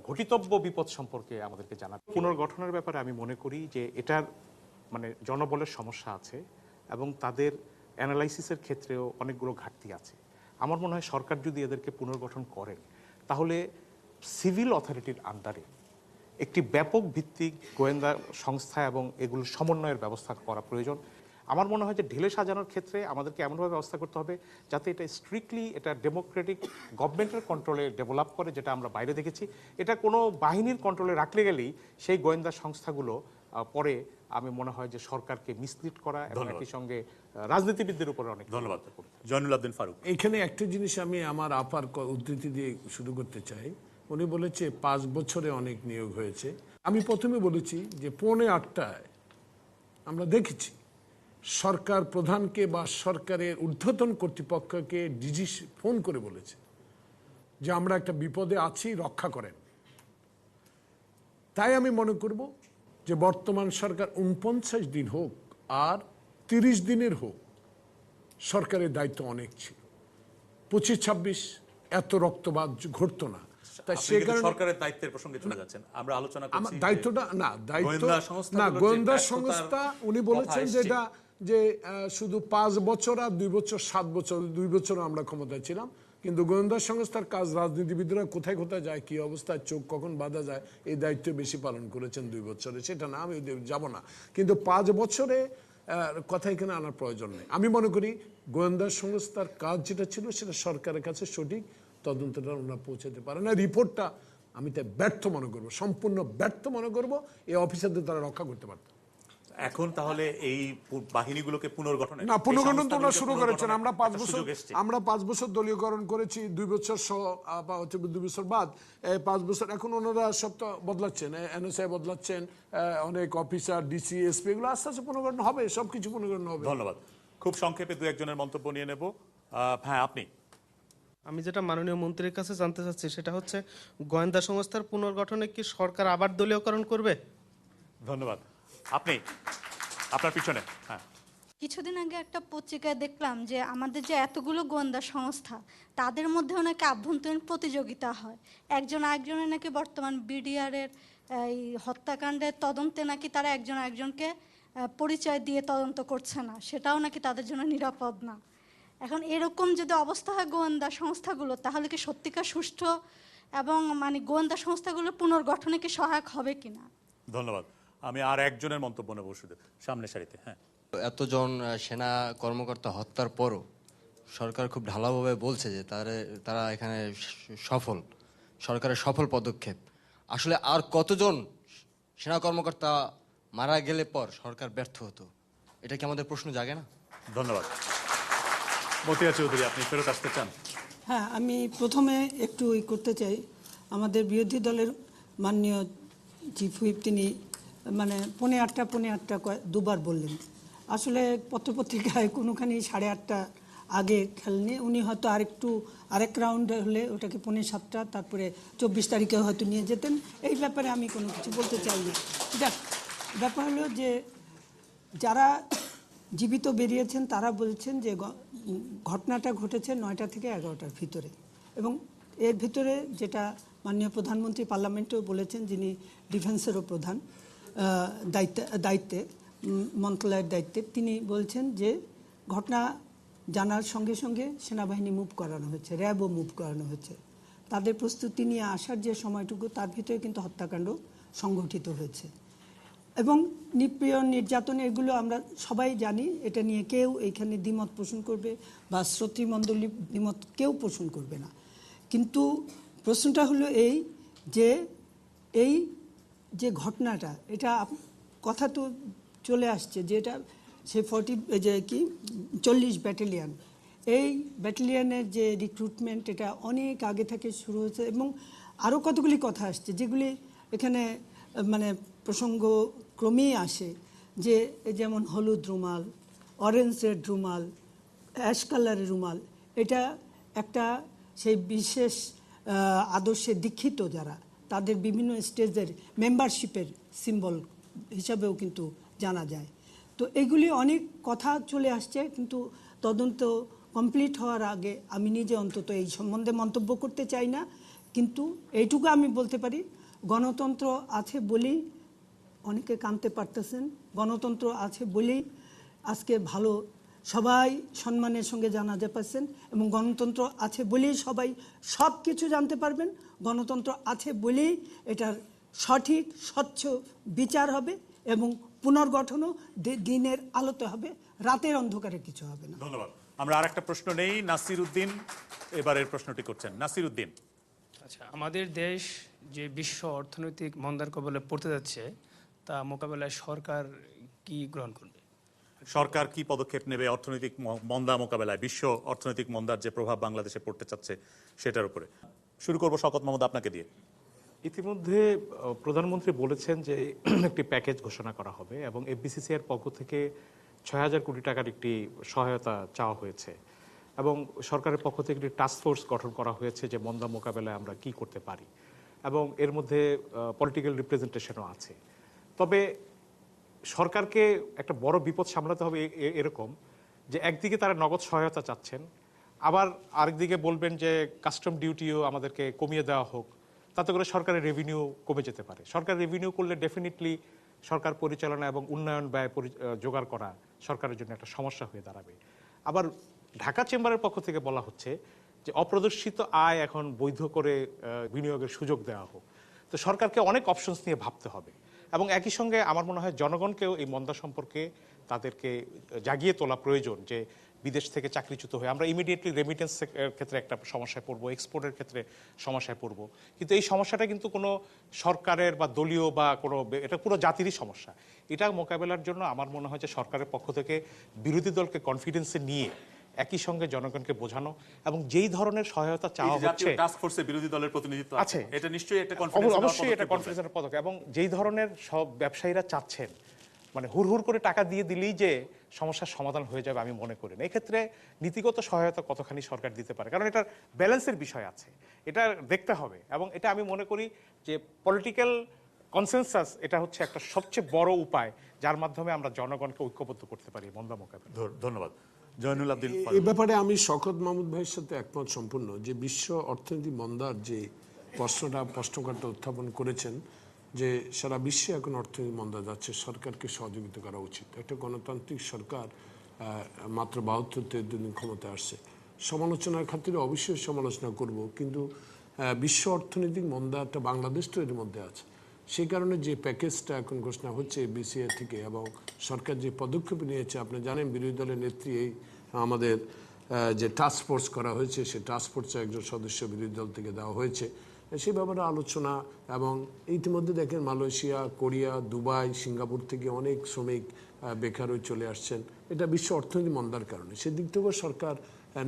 ঘটিতব্য বিপদ সম্পর্কে আমাদেরকে জানাবে? পুনর্গঠনের ব্যাপারে আমি মনে করি যে এটার জনবলের সমস্যা আছে এবং তাদের অ্যানালাইসিসের ক্ষেত্রেও অনেকগুলো ঘাটতি আছে। আমার মনে হয় সরকার যদি এদেরকে পুনর্গঠন করেন তাহলে সিভিল অথরিটির আন্ডারে একটি ব্যাপক ভিত্তিক গোয়েন্দা সংস্থা এবং এগুলোর সমন্বয়ের ব্যবস্থা করা প্রয়োজন। আমার মনে হয় যে ঢেলে সাজানোর ক্ষেত্রে আমাদেরকে এমনভাবে ব্যবস্থা করতে হবে যাতে এটা স্ট্রিক্টলি এটা ডেমোক্রেটিক গভর্নমেন্টের কন্ট্রোলে ডেভেলপ করে, যেটা আমরা বাইরে দেখেছি। এটা কোনো বাহিনীর কন্ট্রোলে রাখলে গেলেই সেই গোয়েন্দা সংস্থাগুলো পরে আমি মনে হয় যে সরকারকে মিসলিড করা এবং একই সঙ্গে রাজনীতিবিদদের উপরে অনেক। ধন্যবাদ। জয়নুল আবদিন ফারুক। এইখানে একটা জিনিস আমি আমার আপার উদ্ধৃতি দিয়ে শুরু করতে চাই। উনি বলেছে 5 বছরে অনেক নিয়োগ হয়েছে। আমি প্রথমে বলেছি যে 7:45 আমরা দেখেছি সরকার প্রধানকে বা সরকারের ঊর্ধ্বতন কর্তৃপক্ষকে ডিজি ফোন করে বলেছে যে আমরা একটা বিপদে আছি, রক্ষা করেন। তাই আমি মনে করব যে বর্তমান সরকার 49 দিন হোক আর 30 দিনের হোক, সরকারের দায়িত্ব অনেক ছিল। 25-26 এত রক্তপাত ঘটতো না। তাই সে কারণে সরকারের দায়িত্বের প্রসঙ্গে চলে যাচ্ছেন, আমরা আলোচনা করছি দায়িত্বটা না, দায়িত্ব না গোয়েন্দা সংস্থা। উনি বলেছেন যেটা যে শুধু 5 বছর আর 2 বছর 7 বছর 2 বছর আমরা ক্ষমতায় ছিলাম, কিন্তু গোয়েন্দা সংস্থার কাজ রাজনীতিবিদরা কোথায় কোথায় যায়, কি অবস্থায় চোখ কখন বাঁধা যায়, এই দায়িত্ব বেশি পালন করেছেন 2 বছরে। সেটা না, আমি যাব না, কিন্তু 5 বছরে কথা এখানে আনার প্রয়োজন নেই। আমি মনে করি গোয়েন্দা সংস্থার কাজ যেটা ছিল সেটা সরকারের কাছে সঠিক তদন্তটা ওনারা পৌঁছাতে পারে না। রিপোর্টটা আমি তাই ব্যর্থ মনে করবো, সম্পূর্ণ ব্যর্থ মনে করবো। এই অফিসারদের তারা রক্ষা করতে পারত। এখন তাহলে এই বাহিনীগুলোকে পুনর্গঠন না, পুনর্গঠন তো শুরু করেছেন। আমরা 5 বছর দলীয়করণ করেছি, 2 বছর 2 বছর বাদ 5 বছর। এখন ওনারা সব তো বদলাচ্ছেন, এনএসআই বদলাচ্ছেন, অনেক অফিসার, ডিসি, এসপি, এগুলো আস্তে আস্তে পুনর্গঠন হবে, সবকিছু পুনর্গঠন হবে। ধন্যবাদ। খুব সংক্ষেপে 2-1 জনের মন্তব্য নিয়ে নেব। হ্যাঁ, আপনি। আমি যেটা মাননীয় মন্ত্রীর কাছে জানতে চাচ্ছি সেটা হচ্ছে গোয়েন্দা সংস্থার পুনর্গঠনে কি সরকার আবার দলীয়করণ করবে? ধন্যবাদ। আপনি আপনার পিছনে। হ্যাঁ, কিছুদিন আগে একটা পত্রিকায় দেখলাম যে আমাদের যে এতগুলো গোয়েন্দা সংস্থা তাদের মধ্যেও নাকি আভ্যন্তরীণ প্রতিযোগিতা হয়, একজন আরেকজনের নাকি বর্তমান বিডিআরের এই হত্যাকাণ্ডের তদন্তে নাকি তারা একজন আরেকজনকে পরিচয় দিয়ে তদন্ত করছে না, সেটাও নাকি তাদের জন্য নিরাপদ না। এখন এরকম যদি অবস্থা হয় গোয়েন্দা সংস্থাগুলো, তাহলে কি সত্যিকার সুষ্ঠু এবং মানে গোয়েন্দা সংস্থাগুলো পুনর্গঠনে কি সহায়ক হবে কিনা? ধন্যবাদ। আমি আর একজনের মন্তব্য নেব শুধু সামনের সারিতে। হ্যাঁ, এতজন সেনা কর্মকর্তা হত্যার পরও সরকার খুব ঢালাওভাবে বলছে যে তারা এখানে সফল, সরকারের সফল পদক্ষেপ। আসলে আর কতজন সেনা কর্মকর্তা মারা গেলে পর সরকার ব্যর্থ হতো, এটা কি আমাদের প্রশ্ন জাগে না? ধন্যবাদ। মতিয়া চৌধুরী, আপনি ফেরত আসতে চান? হ্যাঁ, আমি প্রথমে একটু করতে চাই, আমাদের বিরোধী দলের মাননীয় চিফ হুইপ তিনি মানে 8:30 দুবার বললেন। আসলে পত্রপত্রিকায় কোনোখানি 8:30 আগে খেলেনি, উনি হয়তো আরেক রাউন্ড হলে ওটাকে 7:45, তারপরে 24 তারিখে হয়তো নিয়ে যেতেন। এই ব্যাপারে আমি কোনো কিছু বলতে চাই না। ব্যাপার হলো যে যারা জীবিত বেরিয়েছেন তারা বলছেন যে ঘটনাটা ঘটেছে 9টা থেকে 11টার ভিতরে, এবং এর ভিতরে যেটা মাননীয় প্রধানমন্ত্রী পার্লামেন্টেও বলেছেন, যিনি ডিফেন্সেরও প্রধান দায়িত্বে মন্ত্রণালয়ের দায়িত্বে, তিনি বলছেন যে ঘটনা জানার সঙ্গে সঙ্গে সেনাবাহিনী মুভ করানো হয়েছে, র্যাবও মুভ করানো হয়েছে। তাদের প্রস্তুতি নিয়ে আসার যে সময়টুকু তার ভিতরে কিন্তু হত্যাকাণ্ড সংঘটিত হয়েছে। এবং নিপীড়ন, নির্যাতন এগুলো আমরা সবাই জানি, এটা নিয়ে কেউ এইখানে দ্বিমত পোষণ করবে বা শ্রোতৃমণ্ডলী দ্বিমত কেউ পোষণ করবে না। কিন্তু প্রশ্নটা হলো এই যে ঘটনাটা, এটা কথা তো চলে আসছে যে এটা সে 40 ব্যাটালিয়ান, এই ব্যাটালিয়ানের যে রিক্রুটমেন্ট এটা অনেক আগে থেকে শুরু হয়েছে, এবং আরও কতগুলি কথা আসছে যেগুলি এখানে মানে প্রসঙ্গ ক্রমেই আসে, যে যেমন হলুদ রুমাল, অরেঞ্জ রেড রুমাল, অ্যাশ কালারের রুমাল, এটা একটা সেই বিশেষ আদর্শে দীক্ষিত যারা তাদের বিভিন্ন স্টেজের মেম্বারশিপের সিম্বল হিসাবেও কিন্তু জানা যায়। তো এগুলি অনেক কথা চলে আসছে, কিন্তু তদন্ত কমপ্লিট হওয়ার আগে আমি নিজে অন্তত এই সম্বন্ধে মন্তব্য করতে চাই না। কিন্তু এইটুকু আমি বলতে পারি, গণতন্ত্র আছে বলেই অনেকে কাঁদতে পারতেছেন, গণতন্ত্র আছে বলেই আজকে ভালো সবাই সম্মানের সঙ্গে জানাজা পাচ্ছেন, এবং গণতন্ত্র আছে বলেই সবাই সব কিছু জানতে পারবেন, গণতন্ত্র আছে বলেই এটার সঠিক স্বচ্ছ বিচার হবে এবং পুনর্গঠনও দিনের আলোতে হবে, রাতের অন্ধকারে কিছু হবে না। ধন্যবাদ। আমরা আর একটা প্রশ্ন নেই, নাসির উদ্দিন এবারের প্রশ্নটি করছেন। নাসির উদ্দিন। আচ্ছা, আমাদের দেশ যে বিশ্ব অর্থনৈতিক মন্দার কবলে পড়তে যাচ্ছে, তা মোকাবেলায় সরকার কি গ্রহণ করবে? সরকার কি পদক্ষেপ নেবে অর্থনৈতিক মন্দা মোকাবেলায়, বিশ্ব অর্থনৈতিক মন্দার যে প্রভাব বাংলাদেশে পড়তে চাচ্ছে সেটার উপরে? শুরু করবো শওকত মাহমুদ আপনাকে দিয়ে। ইতিমধ্যে প্রধানমন্ত্রী বলেছেন যে একটি প্যাকেজ ঘোষণা করা হবে এবং এফবিসিসিআই এর পক্ষ থেকে 6,000 কোটি টাকার একটি সহায়তা চাওয়া হয়েছে, এবং সরকারের পক্ষ থেকে একটি টাস্ক ফোর্স গঠন করা হয়েছে যে মন্দা মোকাবেলায় আমরা কি করতে পারি, এবং এর মধ্যে পলিটিক্যাল রিপ্রেজেন্টেশনও আছে। তবে সরকারকে একটা বড় বিপদ সামলাতে হবে এরকম যে একদিকে তারা নগদ সহায়তা চাচ্ছেন, আবার আরেকদিকে বলবেন যে কাস্টম ডিউটিও আমাদেরকে কমিয়ে দেওয়া হোক, তাতে করে সরকারের রেভিনিউ কমে যেতে পারে। সরকার রেভিনিউ করলে ডেফিনেটলি সরকার পরিচালনা এবং উন্নয়ন ব্যয় জোগাড় করা সরকারের জন্য একটা সমস্যা হয়ে দাঁড়াবে। আবার ঢাকা চেম্বারের পক্ষ থেকে বলা হচ্ছে যে অপ্রদর্শিত আয় এখন বৈধ করে বিনিয়োগের সুযোগ দেওয়া হোক। তো সরকারকে অনেক অপশনস নিয়ে ভাবতে হবে, এবং একই সঙ্গে আমার মনে হয় জনগণকেও এই মন্দা সম্পর্কে তাদেরকে জাগিয়ে তোলা প্রয়োজন যে বিদেশ থেকে চাকরিচ্যুত হয়ে আমরা ইমিডিয়েটলি রেমিটেন্স ক্ষেত্রে একটা সমস্যায় পড়বো, এক্সপোর্টের ক্ষেত্রে সমস্যায় পড়বো। কিন্তু এই সমস্যাটা কিন্তু কোনো সরকারের বা দলীয় বা কোনো, এটা পুরো জাতিরই সমস্যা। এটা মোকাবেলার জন্য আমার মনে হয় যে সরকারের পক্ষ থেকে বিরোধী দলকে কনফিডেন্সে নিয়ে একই সঙ্গে জনগণকে বোঝানো, এবং যেই ধরনের সহায়তা চাওয়া হচ্ছে, টাস্ক ফোর্সে বিরোধী দলের প্রতিনিধিত্ব আছে, এটা নিশ্চয়ই একটা অবশ্যই এটা কনফিডেন্সের পদক্ষেপ, এবং যেই ধরনের সব ব্যবসায়ীরা চাচ্ছেন মানে হুড় করে টাকা দিয়ে দিলেই যে সমস্যার সমাধান হয়ে যাবে আমি মনে করি না। এক্ষেত্রে নীতিগত সহায়তা কতখানি সরকার দিতে পারে, কারণ এটার ব্যালেন্সের বিষয় আছে, এটা দেখতে হবে, এবং এটা আমি মনে করি যে পলিটিক্যাল কনসেনসাস এটা হচ্ছে একটা সবচেয়ে বড় উপায় যার মাধ্যমে আমরা জনগণকে ঐক্যবদ্ধ করতে পারি মন্দা মোকাবেলা। ধন্যবাদ। জয়নুল আবদিন। এই ব্যাপারে আমি শওকত মাহমুদ ভাইয়ের সাথে একমত সম্পূর্ণ, যে বিশ্ব অর্থনীতি মন্দার যে প্রশ্নকারটা উত্থাপন করেছেন, যে সারা বিশ্বে এখন অর্থনীতি মন্দা যাচ্ছে, সরকারকে সহযোগিতা করা উচিত। একটা গণতান্ত্রিক সরকার মাত্র 72-তে দুদিন ক্ষমতায় আসছে, সমালোচনার খাতিরে অবশ্যই সমালোচনা করব, কিন্তু বিশ্ব অর্থনৈতিক মন্দাটা বাংলাদেশ তো এর মধ্যে আছে। সেই কারণে যে প্যাকেজটা এখন ঘোষণা হচ্ছে বিসিএ থেকে এবং সরকার যে পদক্ষেপ নিয়েছে, আপনি জানেন বিরোধী দলের নেত্রী এই আমাদের যে টাস্ক ফোর্স করা হয়েছে, সেই টাস্ক ফোর্সে একজন সদস্য বিরোধী দল থেকে দেওয়া হয়েছে, সেই ব্যাপারে আলোচনা। এবং ইতিমধ্যে দেখেন মালয়েশিয়া, কোরিয়া, দুবাই, সিঙ্গাপুর থেকে অনেক শ্রমিক বেকার হয়ে চলে আসছেন। এটা বিশ্ব অর্থনীতি মন্দার কারণে। সেদিক থেকেও সরকার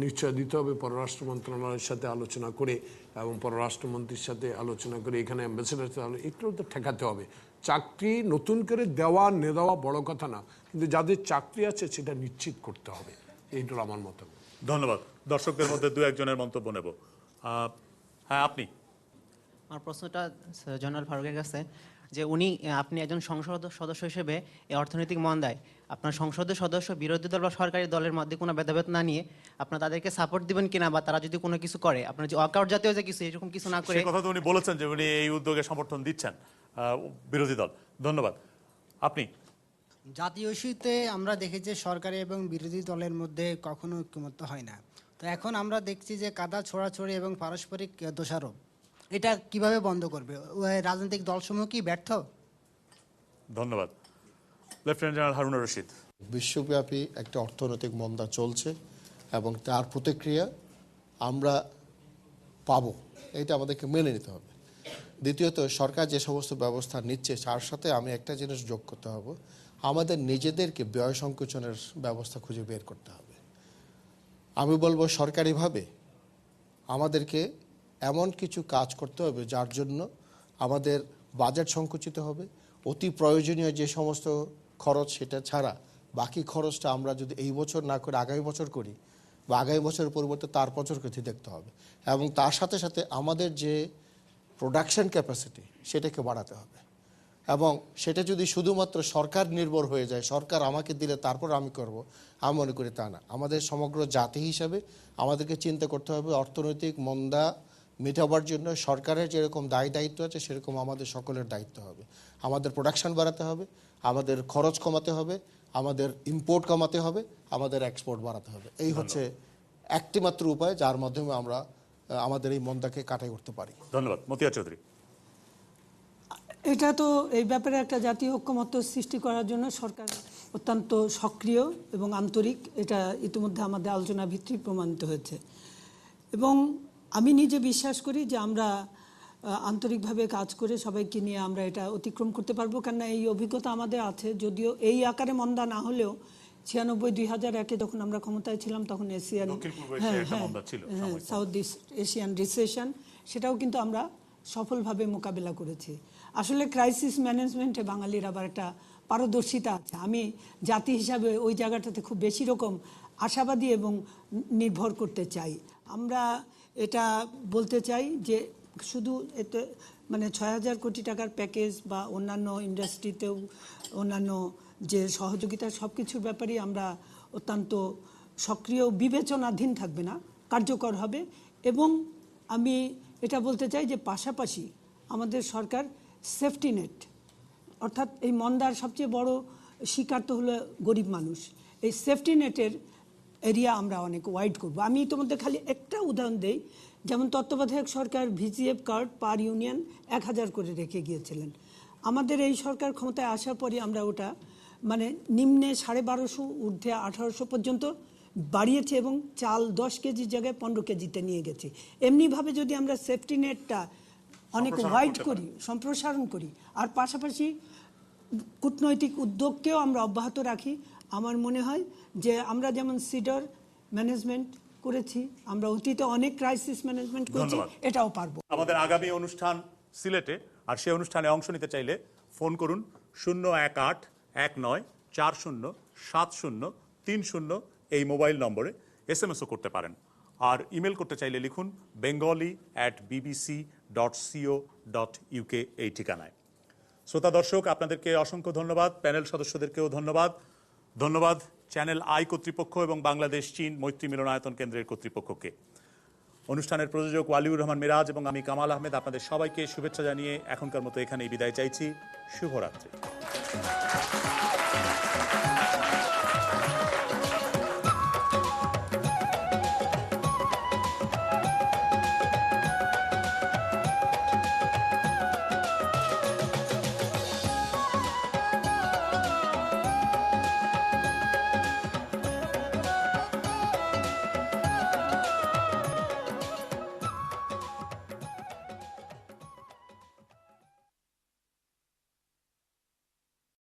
নিশ্চয় দিতে হবে, পররাষ্ট্র মন্ত্রণালয়ের সাথে আলোচনা করে এবং পররাষ্ট্রমন্ত্রীর সাথে আলোচনা করে, এখানে অ্যাম্বাসেডার সাথে একটু তো ঠেকাতে হবে। চাকরি নতুন করে দেওয়া না দেওয়া বড় কথা না, কিন্তু যাদের চাকরি আছে সেটা নিশ্চিত করতে হবে, এইটা আমার মতামত। ধন্যবাদ। দর্শকদের মধ্যে দু একজনের মন্তব্য নেব। হ্যাঁ, আপনি। আমার প্রশ্নটা জয়নাল ফারুকের কাছে, যে আপনি একজন সংসদ সদস্য হিসেবে এই অর্থনৈতিক মন্দায় আপনার সংসদের সদস্য বিরোধী দল বা সরকারি দলের মধ্যে কোনো ভেদাভেদ না নিয়ে আপনারা তাদেরকে সাপোর্ট দিবেন কিনা, বা তারা যদি কোনো কিছু করে আপনার যে ওয়াকআউট জাতীয় যে কিছু এরকম কিছু না করে। সেই কথা তো উনি বলেছেন যে উনি এই উদ্যোগে সমর্থন দিচ্ছেন বিরোধী দল। ধন্যবাদ। আপনি। জাতীয় ইস্যুতে আমরা দেখি যে সরকারি এবং বিরোধী দলের মধ্যে কখনো ঐক্যমত্য হয় না। তো এখন আমরা দেখছি যে কাদা ছোড়াছড়ি এবং পারস্পরিক দোষারোপ, এটা কিভাবে বন্ধ করবে? রাজনৈতিক দলসমূহ কি ব্যর্থ? ধন্যবাদ। Lieutenant general Harunur Rashid. বিশ্বব্যাপী একটা অর্থনৈতিক মন্দা চলছে এবং তার প্রতিক্রিয়া আমরা পাবো, এটা আমাদেরকে মেনে নিতে হবে। দ্বিতীয়ত, সরকার যে সমস্ত ব্যবস্থা নিচ্ছে তার সাথে আমি একটা জিনিস যোগ করতে হবে, আমাদের নিজেদেরকে ব্যয় সংকোচনের ব্যবস্থা খুঁজে বের করতে হবে। আমি বলবো সরকারিভাবে আমাদেরকে এমন কিছু কাজ করতে হবে যার জন্য আমাদের বাজেট সংকুচিত হবে, অতি প্রয়োজনীয় যে সমস্ত খরচ সেটা ছাড়া বাকি খরচটা আমরা যদি এই বছর না করে আগামী বছর করি, বা আগামী বছরের পরিবর্তে তার বছর কিছু দেখতে হবে। এবং তার সাথে সাথে আমাদের যে প্রোডাকশন ক্যাপাসিটি সেটাকে বাড়াতে হবে। এবং সেটা যদি শুধুমাত্র সরকার নির্ভর হয়ে যায়, সরকার আমাকে দিলে তারপর আমি করব, আমি মনে করি তা না। আমাদের সমগ্র জাতি হিসাবে আমাদেরকে চিন্তা করতে হবে অর্থনৈতিক মন্দা মেটাবার জন্য সরকারের যেরকম দায়িত্ব আছে সেরকম আমাদের সকলের দায়িত্ব হবে। আমাদের প্রোডাকশন বাড়াতে হবে, আমাদের খরচ কমাতে হবে, আমাদের ইম্পোর্ট কমাতে হবে, আমাদের এক্সপোর্ট বাড়াতে হবে। এই হচ্ছে একটি মাত্র উপায় যার মাধ্যমে আমরা আমাদের এই মন্দাকে কাটাই উঠতে পারি। ধন্যবাদ। মতিয়া চৌধুরী। এটা তো এই ব্যাপারে একটা জাতীয় ঐক্যমত্য সৃষ্টি করার জন্য সরকার অত্যন্ত সক্রিয় এবং আন্তরিক, এটা ইতিমধ্যে আমাদের আলোচনা ভিত্তিক প্রমাণিত হয়েছে। এবং আমি নিজে বিশ্বাস করি যে আমরা আন্তরিকভাবে কাজ করে সবাইকে নিয়ে আমরা এটা অতিক্রম করতে পারবো, কেননা এই অভিজ্ঞতা আমাদের আছে। যদিও এই আকারে মন্দা না হলেও 96-2001-এ যখন আমরা ক্ষমতায় ছিলাম তখন Asian south east Asian recession, সেটাও কিন্তু আমরা সফলভাবে মোকাবেলা করেছি। আসলে ক্রাইসিস ম্যানেজমেন্টে বাঙালির আবার একটা পারদর্শিতা আছে। আমি জাতি হিসাবে ওই জায়গাটাতে খুব বেশি রকম আশাবাদী এবং নির্ভর করতে চাই। আমরা এটা বলতে চাই যে শুধু এতে মানে 6,000 কোটি টাকার প্যাকেজ বা অন্যান্য ইন্ডাস্ট্রিতেও অন্যান্য যে সহযোগিতা সব কিছুর ব্যাপারেই আমরা অত্যন্ত সক্রিয়, বিবেচনাধীন থাকবে না, কার্যকর হবে। এবং আমি এটা বলতে চাই যে পাশাপাশি আমাদের সরকার সেফটি নেট, অর্থাৎ এই মন্দার সবচেয়ে বড় শিকার তো হলো গরিব মানুষ, এই সেফটি নেটের এরিয়া আমরা অনেক ওয়াইড করব। আমি ইতিমধ্যে খালি একটা উদাহরণ দেই, যেমন তত্ত্বাবধায়ক সরকার ভিজিএফ কার্ড পার ইউনিয়ন 1,000 করে রেখে গিয়েছিলেন। আমাদের এই সরকার ক্ষমতায় আসার পরে আমরা ওটা মানে নিম্নে 1250, ঊর্ধ্বে 1800 পর্যন্ত বাড়িয়েছে এবং চাল 10 কেজির জায়গায় 15 কেজিতে নিয়ে গেছি। এমনিভাবে যদি আমরা সেফটি নেটটা অনেক ওয়াইড করি, সম্প্রসারণ করি, আর পাশাপাশি কূটনৈতিক উদ্যোগকেও আমরা অব্যাহত রাখি, আমার মনে হয় যে আমরা যেমন সিডর ম্যানেজমেন্ট করেছি, আমরা অতীতে অনেক ক্রাইসিস ম্যানেজমেন্ট করেছি, এটাও পারবো। আমাদের আগামী অনুষ্ঠান সিলেটে, আর সেই অনুষ্ঠানে অংশ নিতে চাইলে ফোন করুন 018-940-70-30 এই মোবাইল নম্বরে। SMS-ও করতে পারেন, আর ইমেল করতে চাইলে লিখুন bengali@bbc.co.uk এই ঠিকানায়। শ্রোতা দর্শক, আপনাদেরকে অসংখ্য ধন্যবাদ, প্যানেল সদস্যদেরকেও ধন্যবাদ। ধন্যবাদ চ্যানেল আই কর্তৃপক্ষ এবং বাংলাদেশ চীন মৈত্রী মিলনায়তন কেন্দ্রের কর্তৃপক্ষকে। অনুষ্ঠানের প্রযোজক ওয়ালিউর রহমান মিরাজ এবং আমি কামাল আহমেদ আপনাদের সবাইকে শুভেচ্ছা জানিয়ে এখনকার মতো এখানেই বিদায় চাইছি। শুভরাত্রি।